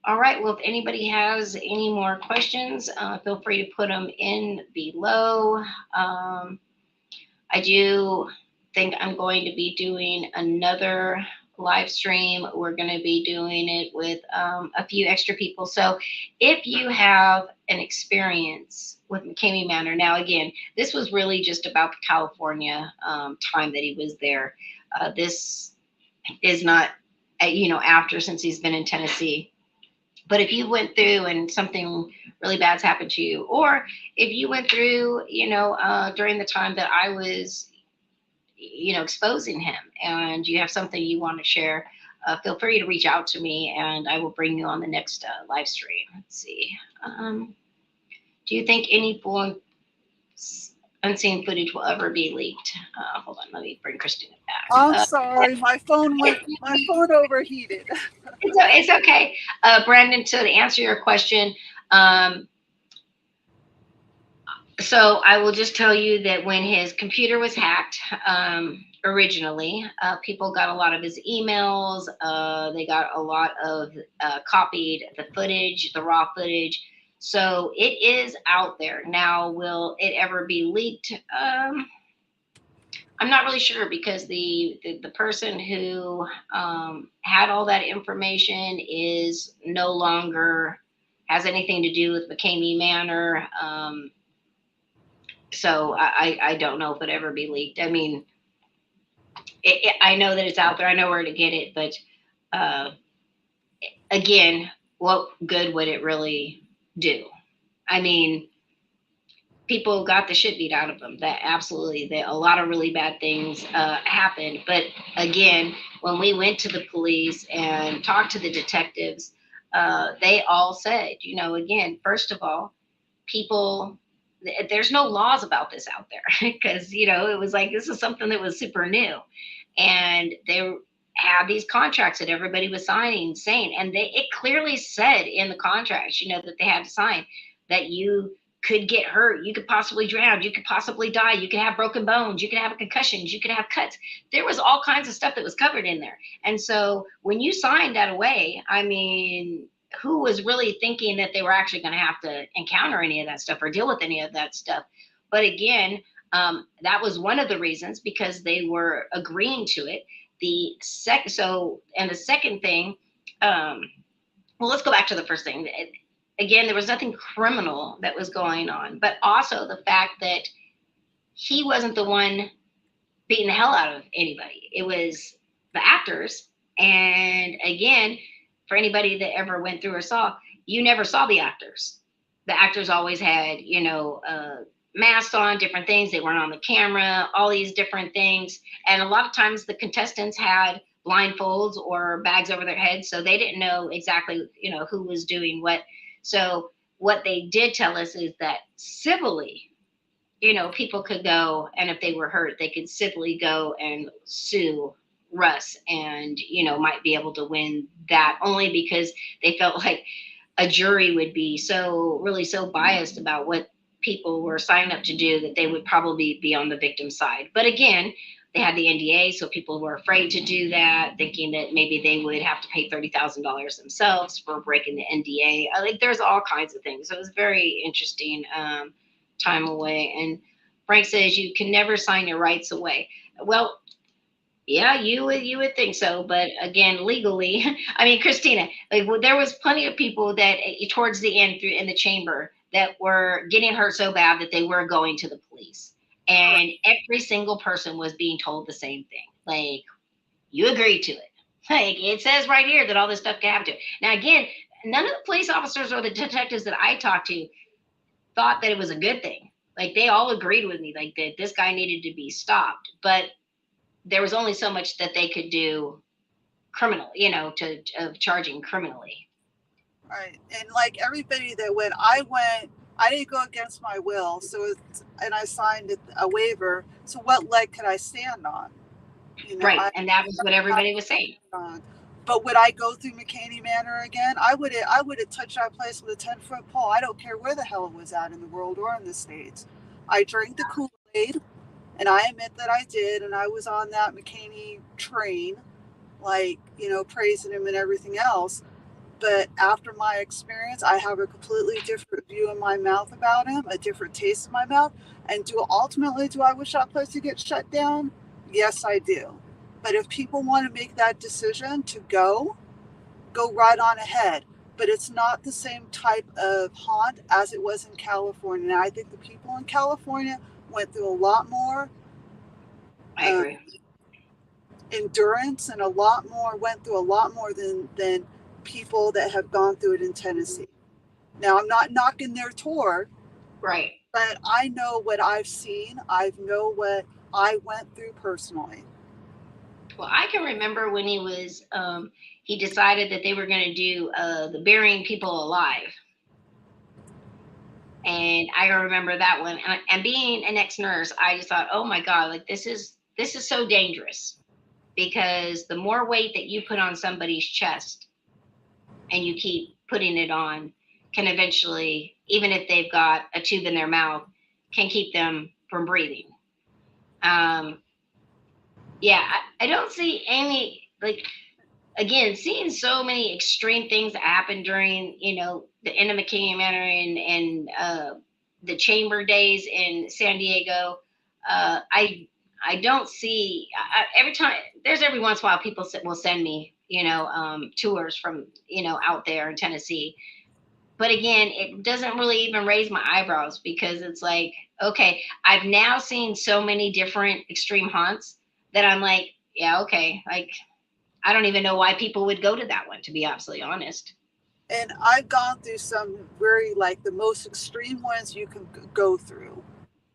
All right. Well, if anybody has any more questions, feel free to put them in below. I do think I'm going to be doing another live stream. We're going to be doing it with a few extra people. So if you have an experience with McKamey Manor, now again, this was really just about the California time that he was there. This is not, after, since he's been in Tennessee. But if you went through and something really bad's happened to you, or if you went through, during the time that I was, exposing him, and you have something you want to share, feel free to reach out to me, and I will bring you on the next live stream. Let's see. Do you think any unseen footage will ever be leaked. Hold on, let me bring Christina back. I'm sorry, my phone overheated. It's okay. Brandon, to answer your question, so I will just tell you that when his computer was hacked, originally, people got a lot of his emails. They got a lot of copied the footage, the raw footage. So it is out there. Now, will it ever be leaked? I'm not really sure, because the person who had all that information is no longer has anything to do with McKamey Manor. So I don't know if it ever be leaked. I mean, I know that it's out there. I know where to get it, but again, what good would it really do? I mean, people got the shit beat out of them. That absolutely, that a lot of really bad things happened. But again, when we went to the police and talked to the detectives, they all said, you know, again, first of all, people, there's no laws about this out there, because, you know, it was like, this is something that was super new, and they had these contracts that everybody was signing, saying, and it clearly said in the contracts, you know, that they had to sign, that you could get hurt, you could possibly drown, you could possibly die, you could have broken bones, you could have concussions, you could have cuts. There was all kinds of stuff that was covered in there. And so when you signed that away, I mean, who was really thinking that they were actually going to have to encounter any of that stuff or deal with any of that stuff? But again, that was one of the reasons, because they were agreeing to it. The second thing, well, let's go back to the first thing. Again, there was nothing criminal that was going on, but also the fact that he wasn't the one beating the hell out of anybody. It was the actors. And again, for anybody that ever went through or saw, you never saw the actors. The actors always had, you know, masks on, different things. They weren't on the camera, all these different things. And a lot of times the contestants had blindfolds or bags over their heads, so they didn't know exactly, you know, who was doing what. So what they did tell us is that civilly, you know, people could go, and if they were hurt, they could civilly go and sue Russ, and, you know, might be able to win that, only because they felt like a jury would be so biased about what people were signing up to do, that they would probably be on the victim's side. But again, they had the NDA, so people were afraid to do that, thinking that maybe they would have to pay $30,000 themselves for breaking the NDA. Like, there's all kinds of things. So it was very interesting time away. And Frank says you can never sign your rights away. Well, yeah, you would think so, but again, legally, I mean, Christina, like, there was plenty of people that towards the end through in the chamber that were getting hurt so bad that they were going to the police, and every single person was being told the same thing, like, you agreed to it. Like, it says right here that all this stuff can happen to it. Now, again, none of the police officers or the detectives that I talked to thought that it was a good thing. Like, they all agreed with me, like, that this guy needed to be stopped, but there was only so much that they could do criminal, you know, of charging criminally. Right. And like everybody that went, I didn't go against my will. And I signed a waiver. So what leg could I stand on? You know, right. And that was what everybody was saying. But would I go through McKamey Manor again? I would have touched that place with a 10-foot pole. I don't care where the hell it was at in the world or in the States. I drank the Kool-Aid, and I admit that I did. And I was on that McKamey train, like, you know, praising him and everything else. But after my experience, I have a completely different view in my mouth about him, a different taste in my mouth. And do I wish that place to get shut down? Yes, I do. But if people want to make that decision to go right on ahead. But it's not the same type of haunt as it was in California. And I think the people in California went through a lot more. I agree. Endurance, and went through a lot more than people that have gone through it in Tennessee. Now, I'm not knocking their tour, right? But I know what I've seen. I know what I went through personally. Well, I can remember when he decided that they were going to do the burying people alive. And I remember that one. And being an ex-nurse, I just thought, oh my God, like this is so dangerous, because the more weight that you put on somebody's chest and you keep putting it on can eventually, even if they've got a tube in their mouth, can keep them from breathing. Yeah, I don't see any, like, again, seeing so many extreme things happen during, the end of McKamey Manor and the chamber days in San Diego. I don't see, every time, every once in a while people will send me, tours from, out there in Tennessee. But again, it doesn't really even raise my eyebrows, because it's like, okay, I've now seen so many different extreme haunts that I'm like, yeah, okay, like, I don't even know why people would go to that one, to be absolutely honest. And I've gone through some very, like, the most extreme ones you can go through.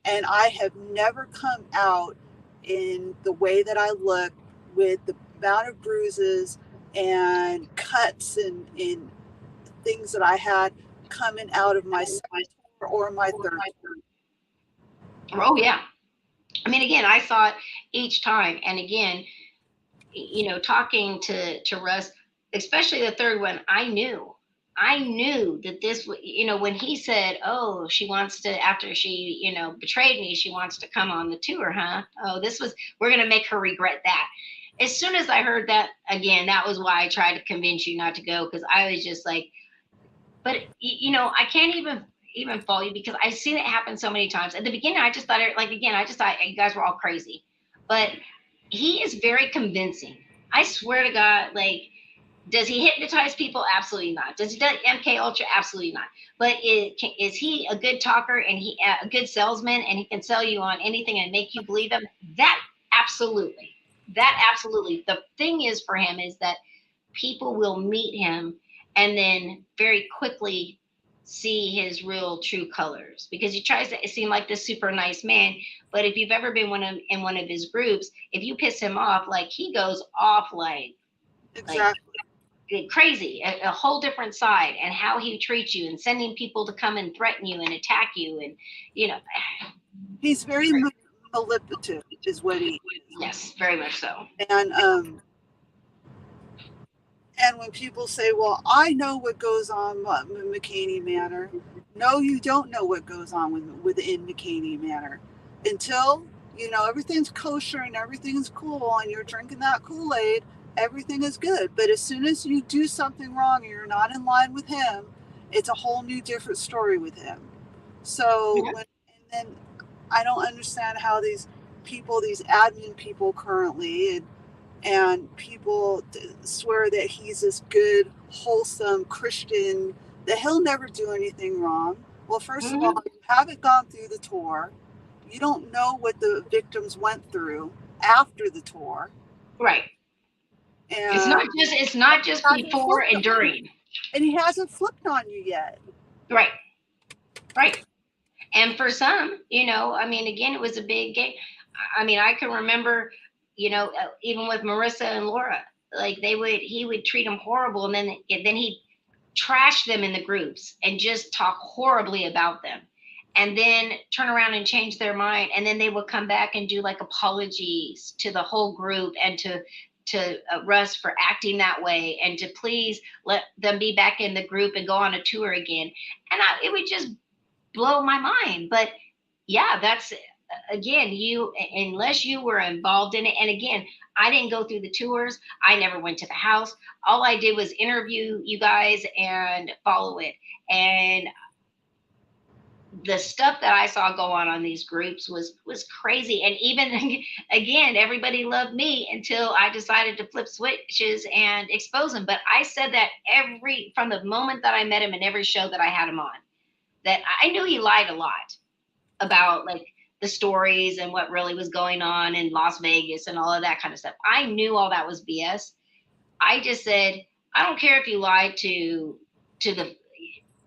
And I have never come out in the way that I look, with the amount of bruises and cuts and things that I had coming out of my second or my third. Oh yeah. I mean, again, I saw it each time. And again, talking to Russ, especially the third one, I knew that this, when he said, oh, she wants to, after she, betrayed me, she wants to come on the tour, huh? Oh, we're going to make her regret that. As soon as I heard that, again, that was why I tried to convince you not to go, because I was just like, but, I can't even follow you, because I've seen it happen so many times. At the beginning, I just thought, I just thought you guys were all crazy. But he is very convincing. I swear to God, like, does he hypnotize people? Absolutely not. Does he do MK Ultra? Absolutely not. But is he a good talker and a good salesman, and he can sell you on anything and make you believe him? That absolutely. The thing is for him is that people will meet him and then very quickly see his real true colors, because he tries to seem like this super nice man. But if you've ever been in one of his groups, if you piss him off, like, he goes off Exactly. like crazy, a whole different side, and how he treats you and sending people to come and threaten you and attack you. And he's very manipulative is what he is. Yes, very much so. And when people say, well, I know what goes on in McKamey Manor. No, you don't know what goes on within McKamey Manor until, everything's kosher and everything's cool and you're drinking that Kool-Aid, everything is good. But as soon as you do something wrong and you're not in line with him, it's a whole new different story with him. So, and then I don't understand how these people, these admin people currently, and people swear that he's this good, wholesome Christian, that he'll never do anything wrong. Well, first of all, you haven't gone through the tour. You don't know what the victims went through after the tour. Right. And it's not just before and during. And he hasn't flipped on you yet. Right. Right. And for some, again, it was a big game. I can remember, even with Marissa and Laura, like, he would treat them horrible, and then he'd trash them in the groups and just talk horribly about them, and then turn around and change their mind, and then they would come back and do like apologies to the whole group and to Russ for acting that way, and to please let them be back in the group and go on a tour again. And it would just blow my mind. But yeah, that's, again, unless you were involved in it. And again, I didn't go through the tours. I never went to the house. All I did was interview you guys and follow it. And the stuff that I saw go on these groups was crazy. And even again, everybody loved me until I decided to flip switches and expose him. But I said that from the moment that I met him in every show that I had him on, that I knew he lied a lot about, like, the stories and what really was going on in Las Vegas and all of that kind of stuff. I knew all that was BS. I just said, I don't care if you lied to the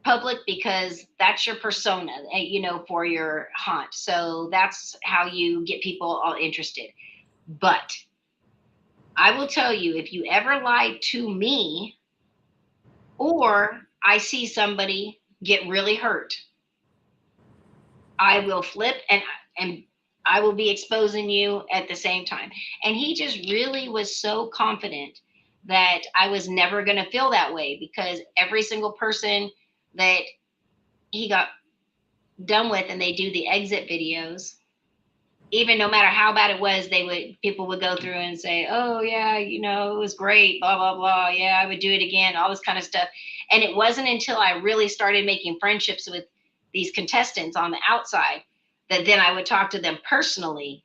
public, because that's your persona, for your haunt. So that's how you get people all interested. But I will tell you, if you ever lie to me, or I see somebody get really hurt, I will flip and I will be exposing you at the same time. And he just really was so confident that I was never going to feel that way, because every single person that he got done with and they do the exit videos, even no matter how bad it was, people would go through and say, oh yeah, it was great, blah, blah, blah. Yeah, I would do it again, all this kind of stuff. And it wasn't until I really started making friendships with these contestants on the outside that then I would talk to them personally.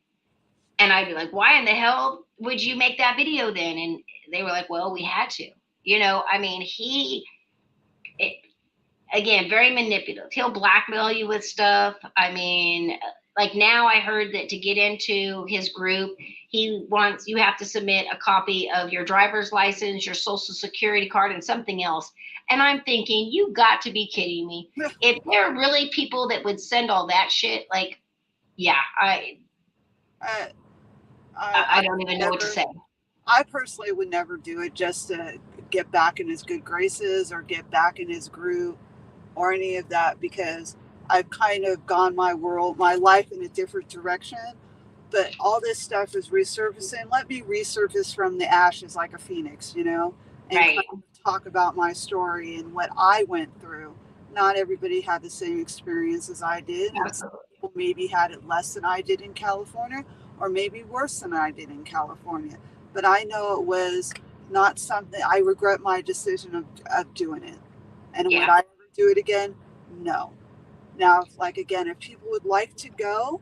And I'd be like, why in the hell would you make that video then? And they were like, well, we had to. I mean, again, very manipulative. He'll blackmail you with stuff. I mean, like now I heard that to get into his group, you have to submit a copy of your driver's license, your social security card, and something else. And I'm thinking, you got to be kidding me. If there are really people that would send all that shit, like, yeah, I don't even know what to say. I personally would never do it just to get back in his good graces or get back in his group or any of that, because I've kind of gone my life in a different direction. But all this stuff is resurfacing. Let me resurface from the ashes like a phoenix, and right. kind of talk about my story and what I went through. Not everybody had the same experience as I did. Some people maybe had it less than I did in California, or maybe worse than I did in California. But I know it was not something, I regret my decision of doing it. And would I ever do it again? No. Now, like, again, if people would like to go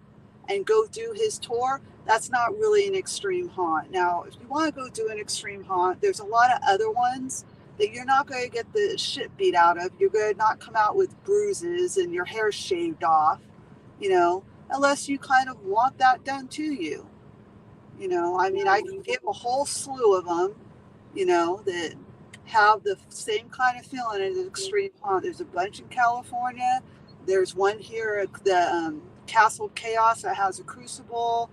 do his tour, that's not really an extreme haunt. Now, if you want to go do an extreme haunt, there's a lot of other ones that you're not going to get the shit beat out of. You're going to not come out with bruises and your hair shaved off, unless you kind of want that done to you. I mean, I can give a whole slew of them, that have the same kind of feeling as an extreme haunt. There's a bunch in California. There's one here at the Castle Chaos that has a crucible.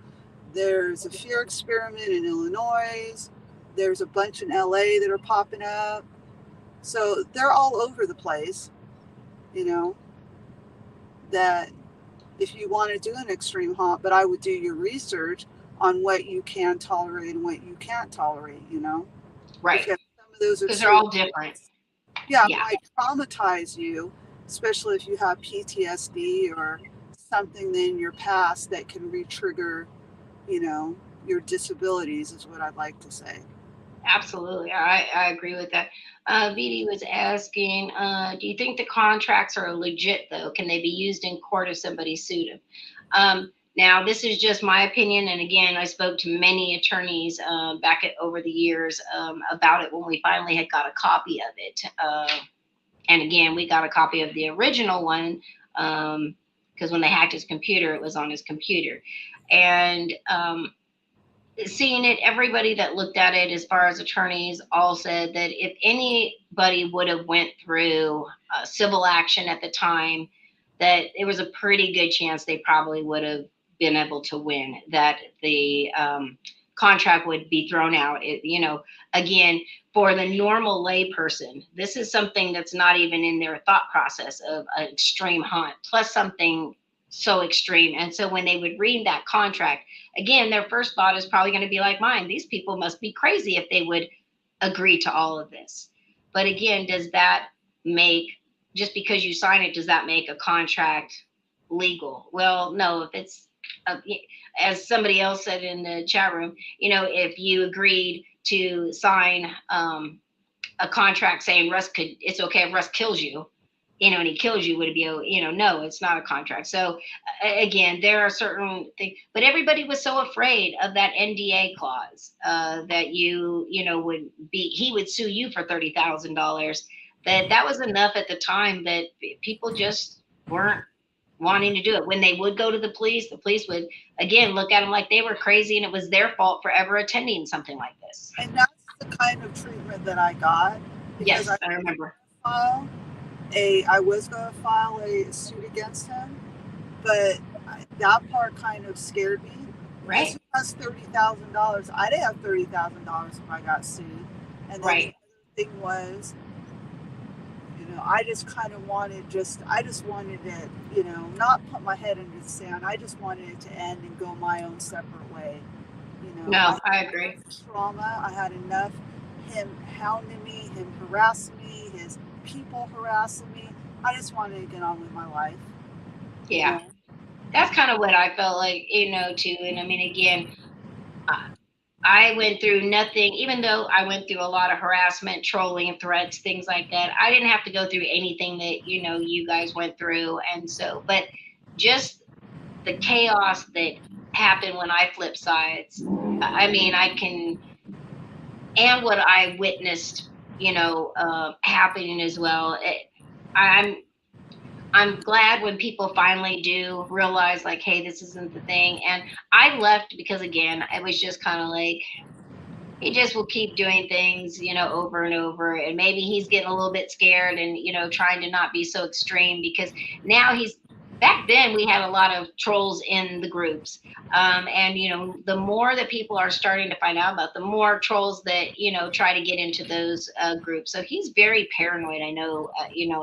There's a fear experiment in Illinois. There's a bunch in LA that are popping up. So they're all over the place, that if you want to do an extreme haunt, but I would do your research on what you can tolerate and what you can't tolerate, Right. Because some of those because they're all different. Might traumatize you, especially if you have PTSD or something in your past that can re-trigger, your disabilities, is what I'd like to say. Absolutely. I agree with that. Vidi was asking, do you think the contracts are legit though? Can they be used in court if somebody sued them? Now, this is just my opinion. And again, I spoke to many attorneys over the years about it when we finally had got a copy of it. And again, we got a copy of the original one because when they hacked his computer, it was on his computer. And seeing it, everybody that looked at it, as far as attorneys, all said that if anybody would have went through civil action at the time, that it was a pretty good chance they probably would have been able to win, that the contract would be thrown out. Again, for the normal layperson, this is something that's not even in their thought process of an extreme haunt, plus something so extreme. And so when they would read that contract, again, their first thought is probably going to be like mine. These people must be crazy if they would agree to all of this. But again, does that make, just because you sign it, does that make a contract legal? Well, no. If it's, as somebody else said in the chat room, if you agreed to sign a contract saying it's okay if Russ kills you, and he kills you, would it be, no, it's not a contract. So again, there are certain things, but everybody was so afraid of that NDA clause that he would sue you for $30,000. That was enough at the time that people just weren't wanting to do it. When they would go to the police would again look at them like they were crazy, and it was their fault for ever attending something like this. And that's the kind of treatment that I got. Yes, I remember. I was going to file a suit against him, but that part kind of scared me. Right. He has $30,000. I didn't have $30,000 if I got sued. And then the other thing was, You know, I just kind of wanted I just wanted it, you know, not put my head in the sand. I just wanted it to end and go my own separate way. You know, No, I I had agree. enough trauma. I had enough him hounding me, him harassing me, his people harassing me. I just wanted to get on with my life. Yeah. You know? That's kind of what I felt like, too. And I mean, again, I went through nothing, even though I went through a lot of harassment, trolling, threats, things like that. I didn't have to go through anything that, you guys went through. And so, but just the chaos that happened when I flipped sides, I mean, and what I witnessed, happening as well. I'm I'm glad when people finally do realize, like, hey, this isn't the thing. And I left because, again, it was just kind of like, he just will keep doing things, over and over. And maybe he's getting a little bit scared and, trying to not be so extreme because now back then we had a lot of trolls in the groups. And, the more that people are starting to find out about, the more trolls that, try to get into those groups. So he's very paranoid, I know,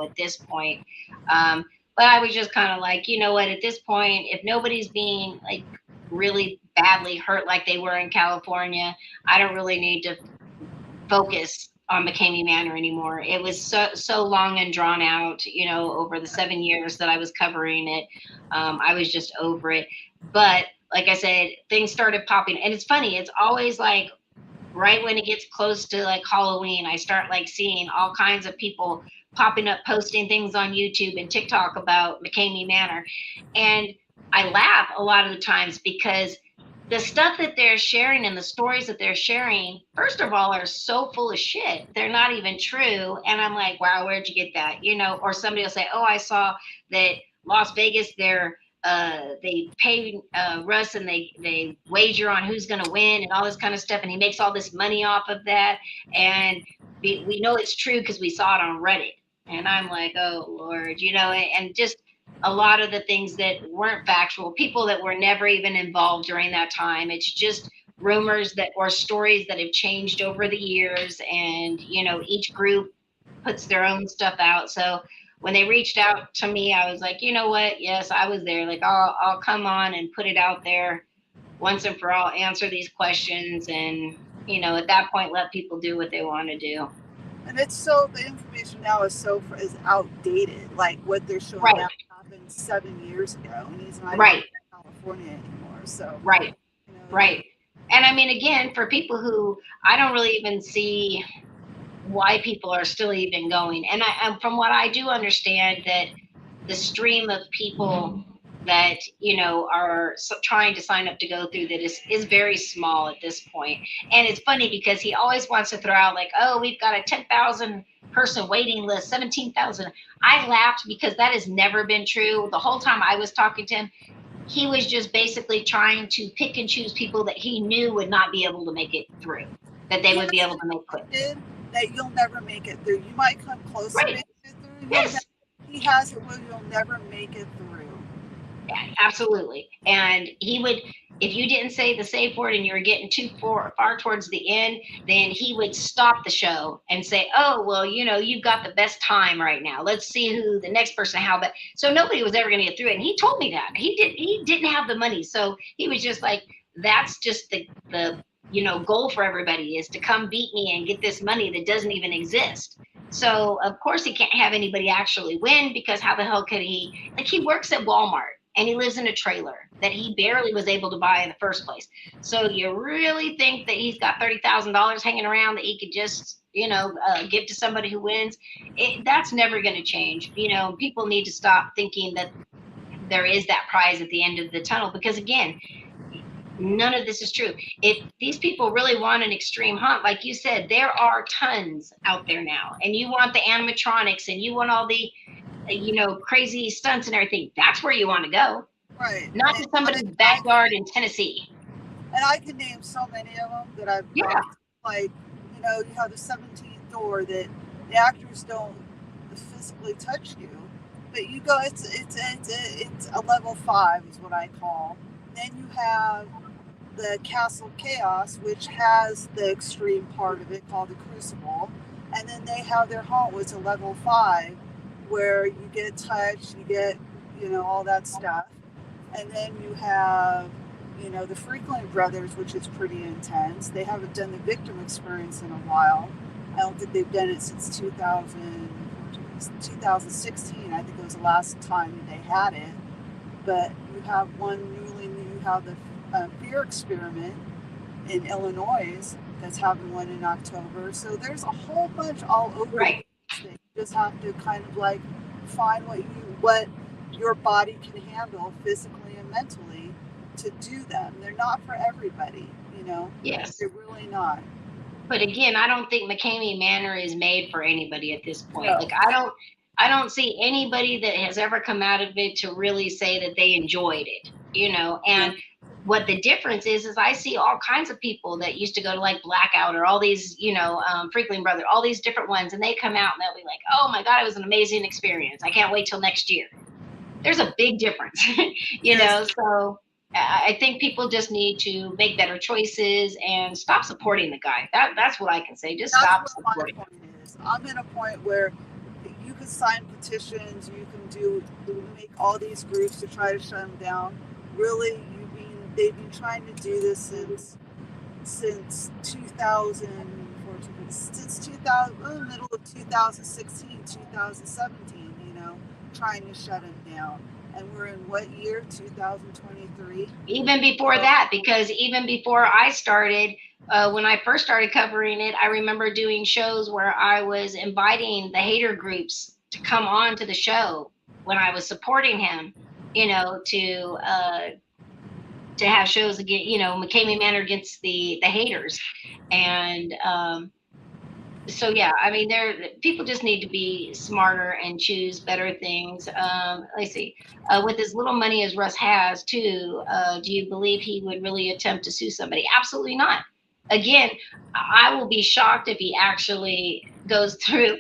at this point. Um, but I was just kind of like, you know what, at this point, if nobody's being like really badly hurt like they were in California, I don't really need to focus on McKamey Manor anymore. It was so long and drawn out, over the 7 years that I was covering it. I was just over it. But like I said, things started popping, and it's funny. It's always like right when it gets close to like Halloween, I start like seeing all kinds of people popping up, posting things on YouTube and TikTok about McKamey Manor, and I laugh a lot of the times because the stuff that they're sharing and the stories that they're sharing, first of all, are so full of shit. They're not even true. And I'm like, wow, where'd you get that? Or somebody will say, oh, I saw that Las Vegas, they pay Russ and they wager on who's going to win and all this kind of stuff. And he makes all this money off of that. And we know it's true because we saw it on Reddit. And I'm like, oh, Lord, and just a lot of the things that weren't factual, people that were never even involved during that time. It's just rumors or stories that have changed over the years. And, each group puts their own stuff out. So when they reached out to me, I was like, you know what? Yes, I was there. Like, I'll come on and put it out there once and for all, answer these questions. And, at that point, let people do what they want to do. And the information now is outdated. Like what they're showing right. now happened 7 years ago, and he's not right. even in California anymore. So right. Right. And I mean, again, for people who I don't really even see why people are still even going. And from what I do understand, that the stream of people that, are trying to sign up to go through that is very small at this point. And it's funny because he always wants to throw out like, oh, we've got a 10,000 person waiting list, 17,000. I laughed because that has never been true. The whole time I was talking to him, he was just basically trying to pick and choose people that he knew would not be able to make it through, that they would be able to make it. That you'll never make it through. You might come close to making it through. Yes. He has it where you'll never make it through. Yeah, absolutely. And he would, if you didn't say the safe word and you were getting too far towards the end, then he would stop the show and say, oh, well, you've got the best time right now. Let's see who the next person, but so nobody was ever going to get through it. And he told me that he didn't have the money. So he was just like, that's just the goal for everybody is to come beat me and get this money that doesn't even exist. So of course he can't have anybody actually win, because how the hell could he, like, he works at Walmart and he lives in a trailer that he barely was able to buy in the first place. So you really think that he's got $30,000 hanging around that he could just, give to somebody who wins? That's never going to change. People need to stop thinking that there is that prize at the end of the tunnel, because again, none of this is true. If these people really want an extreme hunt, like you said, there are tons out there now, and you want the animatronics and you want all the crazy stunts and everything, that's where you want to go. Right. Not to somebody's backyard in Tennessee. And I can name so many of them that I've done. Like, you have the 17th door that the actors don't physically touch you, but you go, it's a level 5 is what I call. Then you have the Castle Chaos, which has the extreme part of it called the Crucible. And then they have their home, it's a level 5, where you get touch, you get, all that stuff. And then you have, the Frequent Brothers, which is pretty intense. They haven't done the victim experience in a while. I don't think they've done it since 2016. I think it was the last time they had it. But you have you have the Fear Experiment in Illinois that's having one in October. So there's a whole bunch all over. Right. You just have to kind of like find what your body can handle physically and mentally to do them. They're not for everybody, Yes. They're really not. But again, I don't think McKamey Manor is made for anybody at this point. No. Like I don't see anybody that has ever come out of it to really say that they enjoyed it, and what the difference is I see all kinds of people that used to go to like Blackout or all these, Frequent Brother, all these different ones, and they come out and they'll be like, oh my God, it was an amazing experience. I can't wait till next year. There's a big difference, so I think people just need to make better choices and stop supporting the guy. That's what I can say. Just stop supporting him. My point is. I'm at a point where you can sign petitions, you can make all these groups to try to shut him down. Really, they've been trying to do this since 2014, since middle of 2016, 2017. Trying to shut him down. And we're in what year? 2023. Even before that, because even before I started, when I first started covering it, I remember doing shows where I was inviting the hater groups to come on to the show when I was supporting him, to have shows again, McKamey Manor against the haters. And so yeah, I mean, people just need to be smarter and choose better things. Let's see, with as little money as Russ has too, do you believe he would really attempt to sue somebody? Absolutely not. Again, I will be shocked if he actually goes through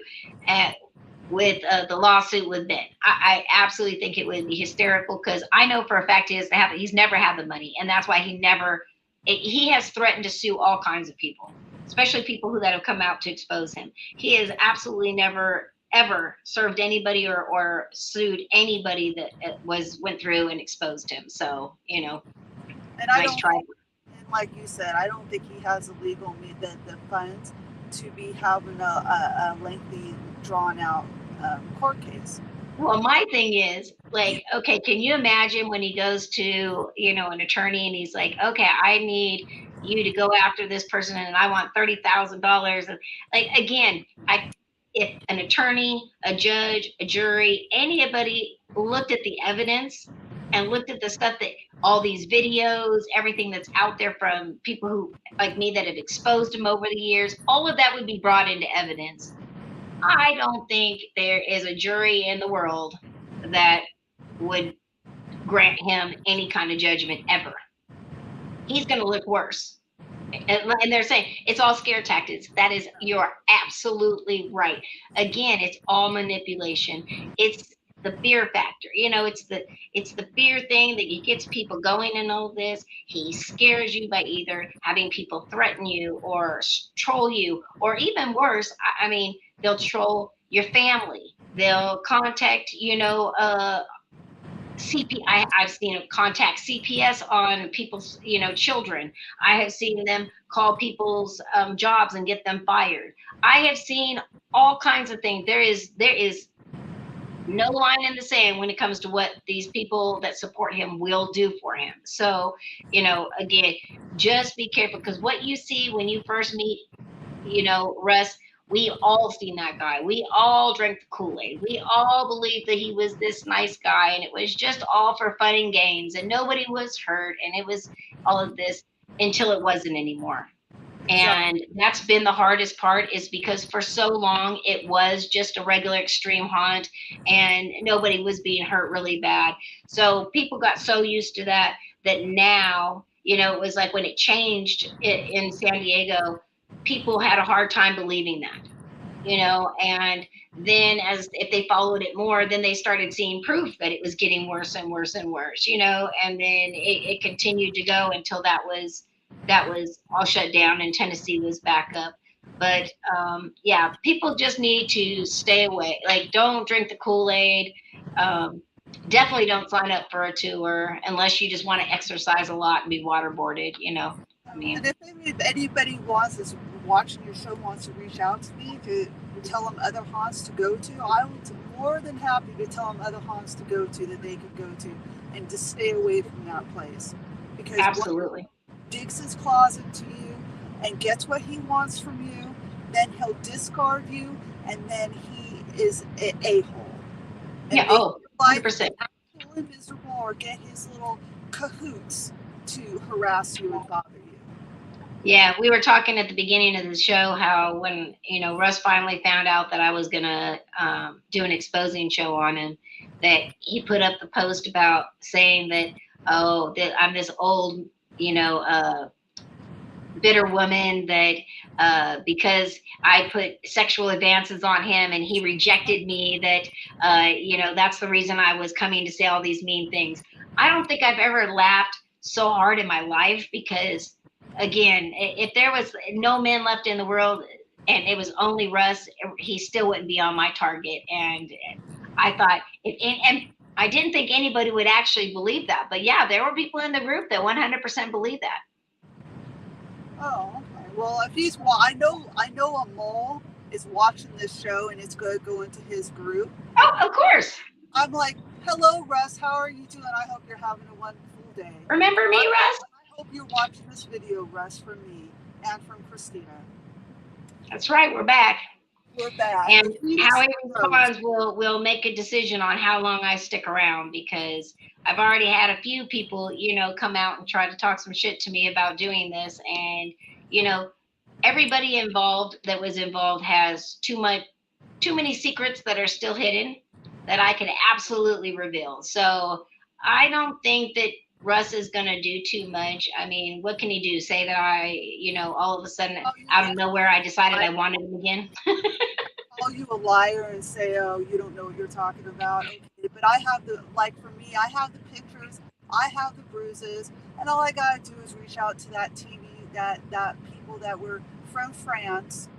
with the lawsuit with Ben. I absolutely think it would be hysterical, because I know for a fact he's never had the money, and that's why he has threatened to sue all kinds of people, especially people that have come out to expose him. He has absolutely never ever served anybody or sued anybody that went through and exposed him. So and nice try. And like you said, I don't think he has the legal the funds to be having a lengthy, drawn out court case. Well, my thing is, like, okay, can you imagine when he goes to, an attorney and he's like, okay, I need you to go after this person and I want $30,000. And like, again, if an attorney, a judge, a jury, anybody looked at the evidence and looked at the stuff that all these videos, everything that's out there from people who like me that have exposed him over the years, all of that would be brought into evidence. I don't think there is a jury in the world that would grant him any kind of judgment ever. He's going to look worse. And they're saying it's all scare tactics. You're absolutely right. Again, it's all manipulation. It's the fear factor. It's the fear thing that gets people going in all this. He scares you by either having people threaten you or troll you, or even worse, I mean, they'll troll your family. They'll contact, I've seen them contact CPS on people's, children. I have seen them call people's jobs and get them fired. I have seen all kinds of things. There is no line in the sand when it comes to what these people that support him will do for him. So, again, just be careful, because what you see when you first meet, Russ, we all seen that guy. We all drank the Kool-Aid. We all believed that he was this nice guy, and it was just all for fun and games, and nobody was hurt, and it was all of this until it wasn't anymore. And that's been the hardest part, is because for so long it was just a regular extreme haunt and nobody was being hurt really bad. So people got so used to that now, it was like when it changed in San Diego, people had a hard time believing that, and then if they followed it more, then they started seeing proof that it was getting worse and worse and worse, and then it continued to go until that was all shut down and Tennessee was back up. But yeah, people just need to stay away. Like, don't drink the Kool-Aid. Um, Definitely don't sign up for a tour unless you just want to exercise a lot and be waterboarded, you know. I mean, And if anybody is watching your show, wants to reach out to me to tell them other haunts to go to, I would be more than happy to tell them other haunts to go to that they could go to, and just stay away from that place. Because absolutely. digs his claws into you and gets what he wants from you, then he'll discard you, and then he is an a-hole. Yeah, oh, 100%. Feel miserable or get his little cahoots to harass you and bother you. Yeah, we were talking at the beginning of the show how when, you know, Russ finally found out that I was going to do an exposing show on him, that he put up the post about saying that, oh, that I'm this old, you know, bitter woman that because I put sexual advances on him and he rejected me, that, you know, that's the reason I was coming to say all these mean things. I don't think I've ever laughed so hard in my life because, again, if there was no men left in the world and it was only Russ, he still wouldn't be on my target. And I thought, and I didn't think anybody would actually believe that. But yeah, there were people in the group that 100% believe that. Oh, okay. Well, if he's, well, I know a mole is watching this show and it's going to go into his group. Oh, of course. I'm like, hello, Russ. How are you doing? I hope you're having a wonderful day. Remember me, Russ? I hope you're watching this video, Russ, from me and from Christina. That's right. We're back. We're back. And how he responds will make a decision on how long I stick around, because I've already had a few people, you know, come out and try to talk some shit to me about doing this. And, you know, everybody involved that was involved has too many secrets that are still hidden that I can absolutely reveal. So I don't think that Russ is going to do too much. I mean, what can he do? Say that I, you know, all of a sudden out of nowhere, I decided I wanted him again. Call you a liar and say, oh, you don't know what you're talking about. Okay. But I have like for me, I have the pictures, I have the bruises, and all I got to do is reach out to that TV, that people that were from France,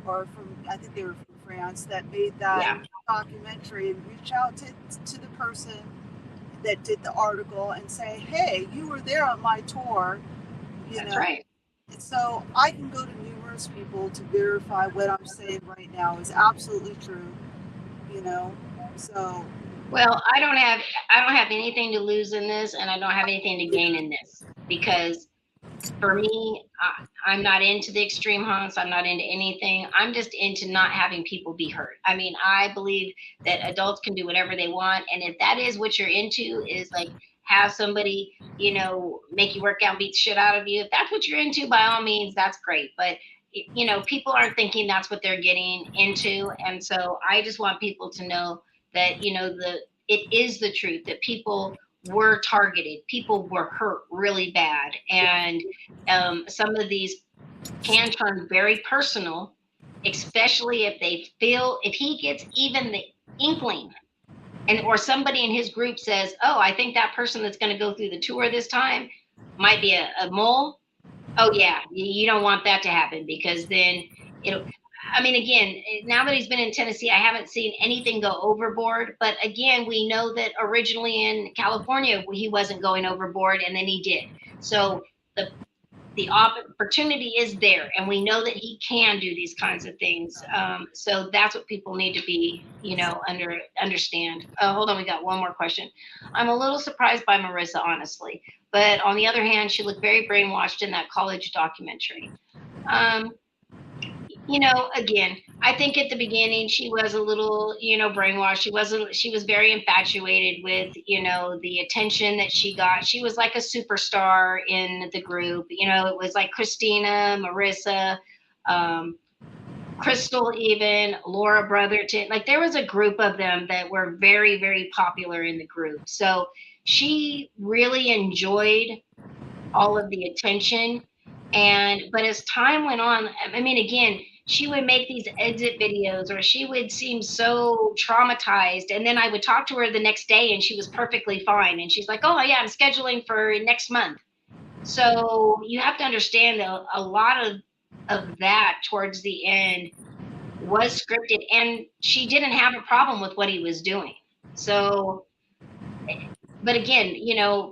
or from, I think they were from France, that made that documentary, and reach out to the person that did the article and say, hey, you were there on my tour. That's right. So I can go to numerous people to verify what I'm saying right now is absolutely true, you know. So well, I don't have anything to lose in this, and I don't have anything to gain in this, because for me, I'm not into the extreme haunts. I'm not into anything. I'm just into not having people be hurt. I mean, I believe that adults can do whatever they want. And if that is what you're into, is like have somebody, you know, make you work out, beat the shit out of you. If that's what you're into, by all means, that's great. But, you know, people aren't thinking that's what they're getting into. And so I just want people to know that, you know, it is the truth, that people were targeted, people were hurt really bad, and some of these can turn very personal, especially if he gets even the inkling, and or somebody in his group says, oh, I think that person that's going to go through the tour this time might be a mole. Oh yeah, you don't want that to happen, because then it'll, I mean, again, now that he's been in Tennessee, I haven't seen anything go overboard. But again, we know that originally in California, he wasn't going overboard, and then he did. So the opportunity is there, and we know that he can do these kinds of things. So that's what people need to be, you know, understand. Hold on, we got one more question. I'm a little surprised by Marissa, honestly, but on the other hand, she looked very brainwashed in that college documentary. You know, again, I think at the beginning she was a little, you know, brainwashed. She was very infatuated with, you know, the attention that she got. She was like a superstar in the group. You know, it was like Christina, Marissa, Crystal, even Laura Brotherton. Like there was a group of them that were very, very popular in the group. So she really enjoyed all of the attention. But as time went on, I mean, again, she would make these exit videos, or she would seem so traumatized. And then I would talk to her the next day and she was perfectly fine. And she's like, oh yeah, I'm scheduling for next month. So you have to understand that a lot of of that towards the end was scripted, and she didn't have a problem with what he was doing. So, but again,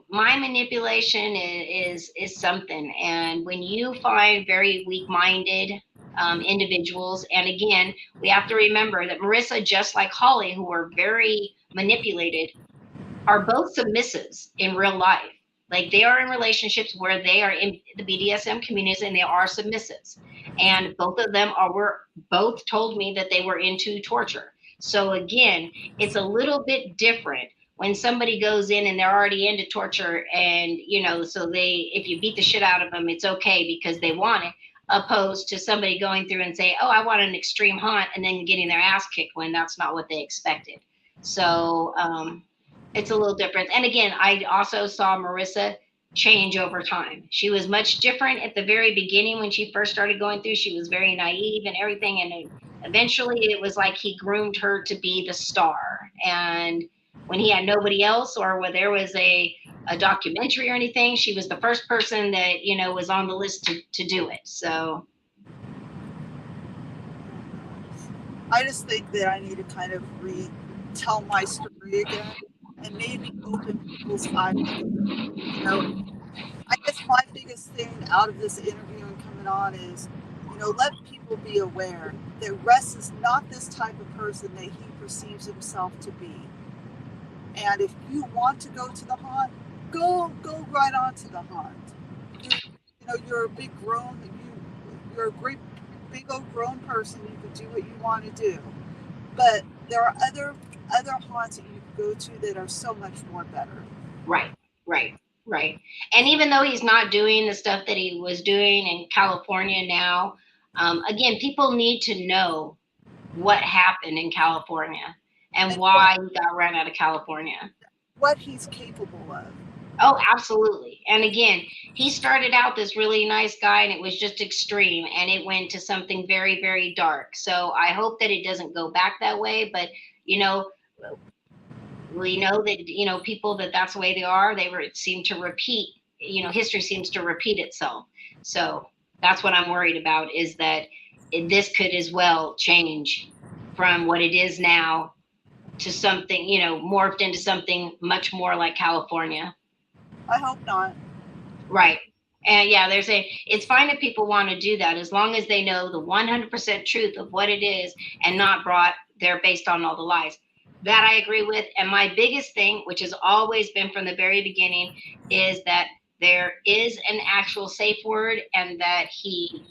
my manipulation is something, and when you find very weak-minded individuals, and again, we have to remember that Marissa, just like Holly, who were very manipulated, are both submissives in real life. Like, they are in relationships where they are in the BDSM communities and they are submissives. And both of them were both told me that they were into torture. So again, it's a little bit different when somebody goes in and they're already into torture, and so if you beat the shit out of them, it's okay because they want it, opposed to somebody going through and say, oh, I want an extreme haunt, and then getting their ass kicked when that's not what they expected. So it's a little different. And again, I also saw Marissa change over time. She was much different at the very beginning when she first started going through. She was very naive and everything. And eventually it was like he groomed her to be the star. And when he had nobody else, or when there was a documentary or anything, she was the first person that, was on the list to do it. So I just think that I need to kind of retell my story again and maybe open people's eyes. I guess my biggest thing out of this interview and coming on is, let people be aware that Russ is not this type of person that he perceives himself to be. And if you want to go to the haunt, go right on to the haunt. You're a big grown, you're a great big old grown person. You can do what you want to do. But there are other haunts that you can go to that are so much more better. Right. And even though he's not doing the stuff that he was doing in California now, again, people need to know what happened in California and why he got run out of California. What he's capable of. Oh, absolutely. And again, he started out this really nice guy, and it was just extreme, and it went to something very, very dark. So I hope that it doesn't go back that way. But, we know that, people that's the way they are, seem to repeat, history seems to repeat itself. So that's what I'm worried about, is that this could as well change from what it is now to something, morphed into something much more like California. I hope not. Right. And yeah, it's fine if people want to do that, as long as they know the 100% truth of what it is and not brought there based on all the lies. That I agree with. And my biggest thing, which has always been from the very beginning, is that there is an actual safe word, and that he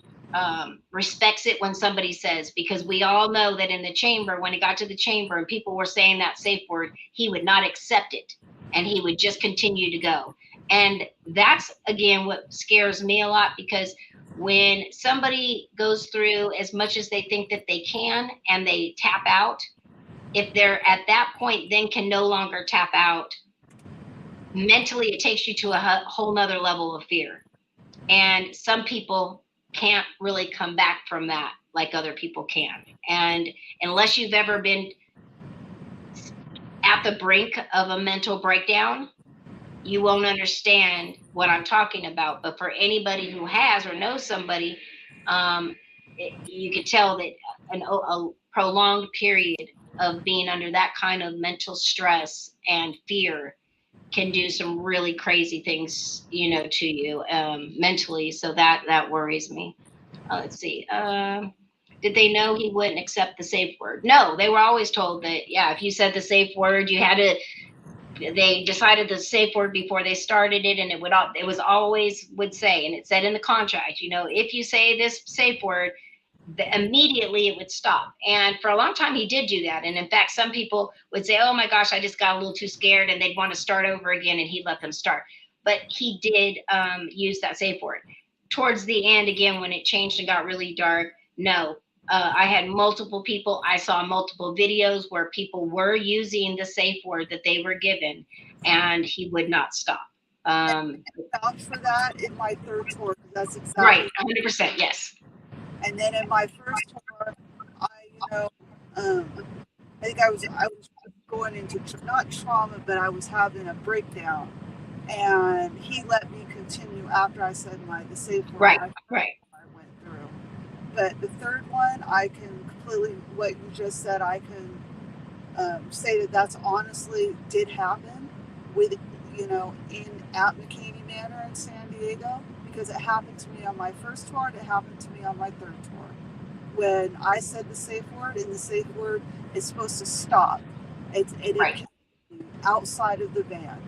respects it when somebody says, because we all know that in the chamber, when it got to the chamber and people were saying that safe word, he would not accept it, and he would just continue to go. And that's, again, what scares me a lot, because when somebody goes through as much as they think that they can and they tap out, if they're at that point then can no longer tap out, mentally it takes you to a whole nother level of fear. And some people can't really come back from that like other people can. And unless you've ever been at the brink of a mental breakdown, you won't understand what I'm talking about. But for anybody who has or knows somebody, you could tell that a prolonged period of being under that kind of mental stress and fear can do some really crazy things, to you mentally. So that worries me. Let's see. Did they know he wouldn't accept the safe word? No, they were always told that, yeah, if you said the safe word, you had to. They decided the safe word before they started it, and it was always would say, and it said in the contract, if you say this safe word, immediately it would stop. And for a long time he did do that. And in fact, some people would say, oh my gosh, I just got a little too scared, and they'd want to start over again, and he'd let them start. But he did use that safe word. Towards the end, again, when it changed and got really dark, no. I had multiple people. I saw multiple videos where people were using the safe word that they were given, and he would not stop. Vouch for that in my third tour. That's exactly right. 100%. Yes. And then in my first tour, I think I was going into not trauma, but I was having a breakdown, and he let me continue after I said the safe word. Right. I went through. But the third one, I can completely, what you just said, I can say that that's honestly did happen with, at McKamey Manor in San Diego, because it happened to me on my first tour and it happened to me on my third tour. When I said the safe word, and the safe word is supposed to stop. Right. Outside of the van.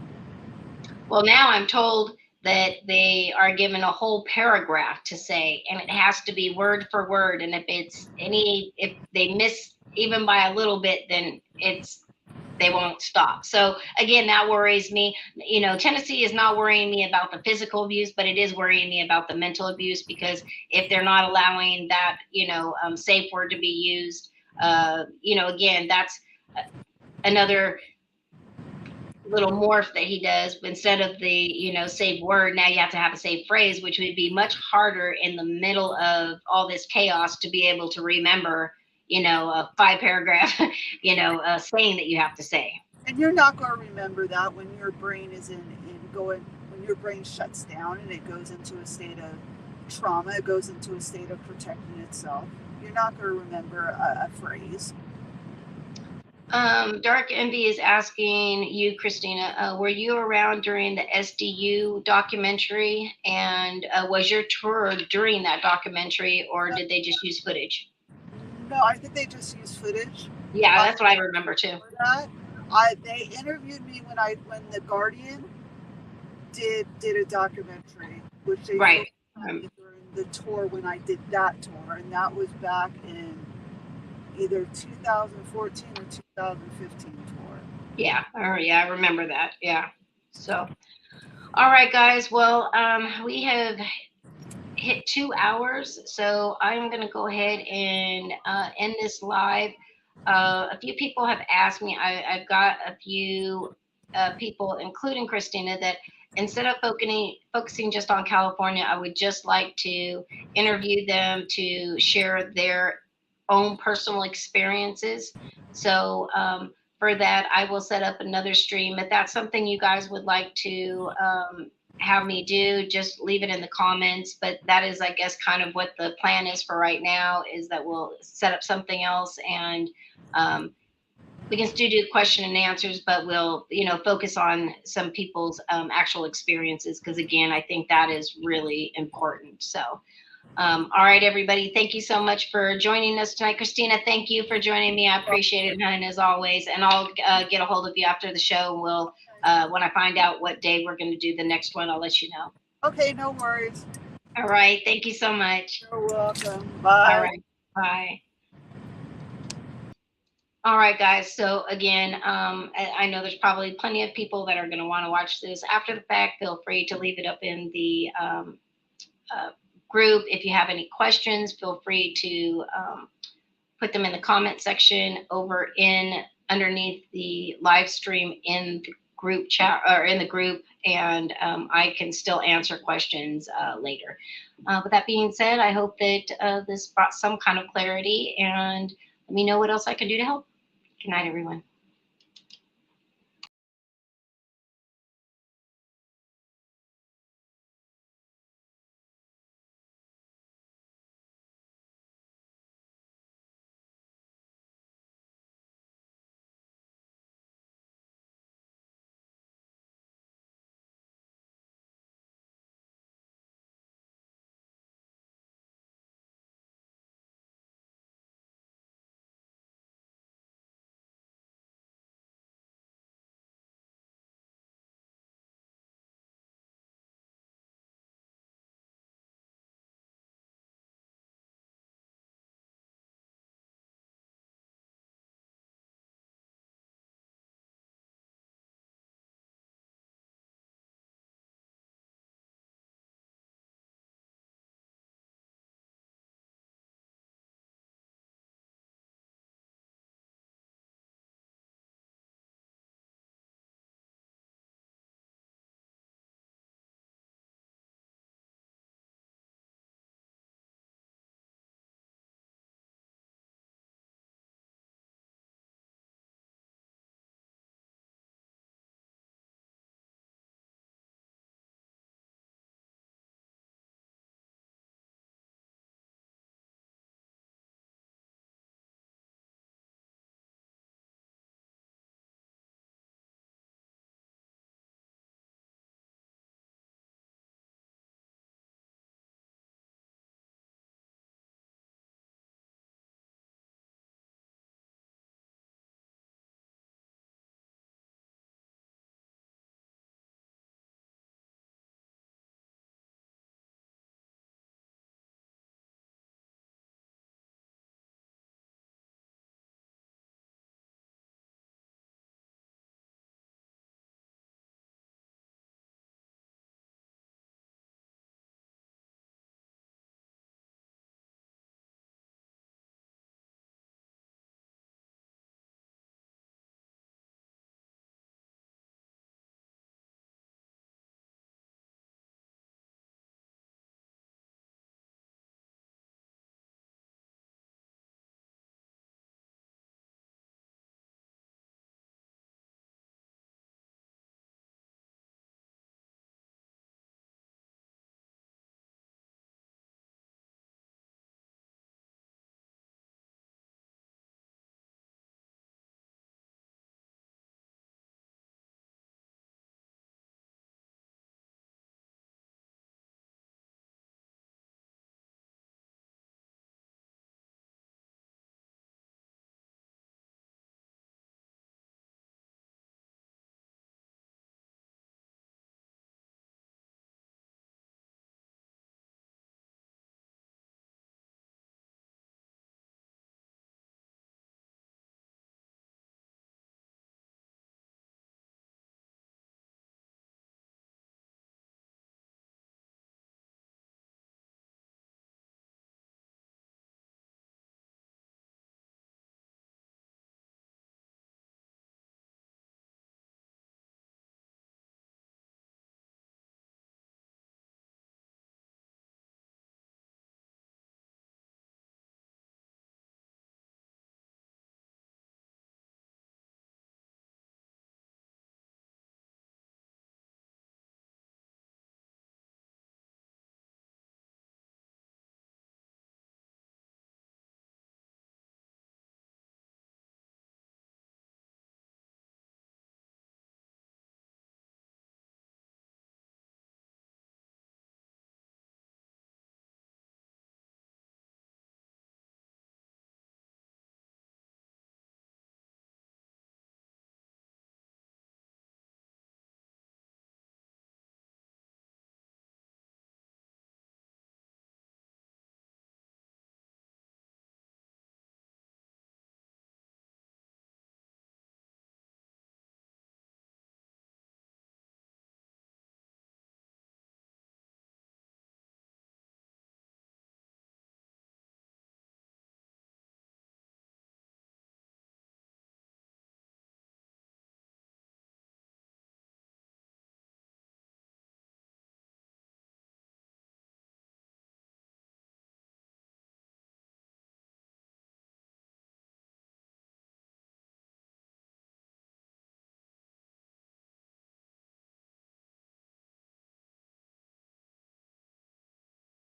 Well, now I'm told that they are given a whole paragraph to say, and it has to be word for word. And if they miss even by a little bit, then they won't stop. So again, that worries me. Tennessee is not worrying me about the physical abuse, but it is worrying me about the mental abuse, because if they're not allowing that, safe word to be used, again, that's another little morph that he does. Instead of the safe word, now you have to have a safe phrase, which would be much harder in the middle of all this chaos to be able to remember a 5-paragraph saying that you have to say. And you're not going to remember that when your brain is when your brain shuts down and it goes into a state of trauma, it goes into a state of protecting itself. You're not going to remember a phrase. Dark Envy is asking you, Christina, were you around during the SDU documentary? And was your tour during that documentary, or did they just use footage? No, I think they just used footage. Yeah, that's what I remember too. They interviewed me when the Guardian did a documentary, which they right during the tour when I did that tour, and that was back in either 2014 or 2015 tour. Yeah, I remember that. Yeah. So, all right, guys. Well, we have hit 2 hours, so I'm going to go ahead and end this live. A few people have asked me. I've got a few people, including Christina, that instead of focusing just on California, I would just like to interview them to share their own personal experiences. So for that, I will set up another stream. If that's something you guys would like to have me do, just leave it in the comments. But that is, I guess, kind of what the plan is for right now, is that we'll set up something else, and we can still do question and answers, but we'll focus on some people's actual experiences, because again, I think that is really important. So all right, everybody, thank you so much for joining us tonight. Christina, thank you for joining me. I appreciate it, honey, as always. And I'll get a hold of you after the show. We'll when I find out what day we're going to do the next one, I'll let you know. Okay, no worries. All right, thank you so much. You're welcome. Bye. All right, bye. All right, guys. So again, I know there's probably plenty of people that are going to want to watch this after the fact. Feel free to leave it up in the group. If you have any questions, feel free to put them in the comment section over underneath the live stream in the group chat, or in the group, and I can still answer questions later. With that being said, I hope that this brought some kind of clarity, and let me know what else I can do to help. Good night, everyone.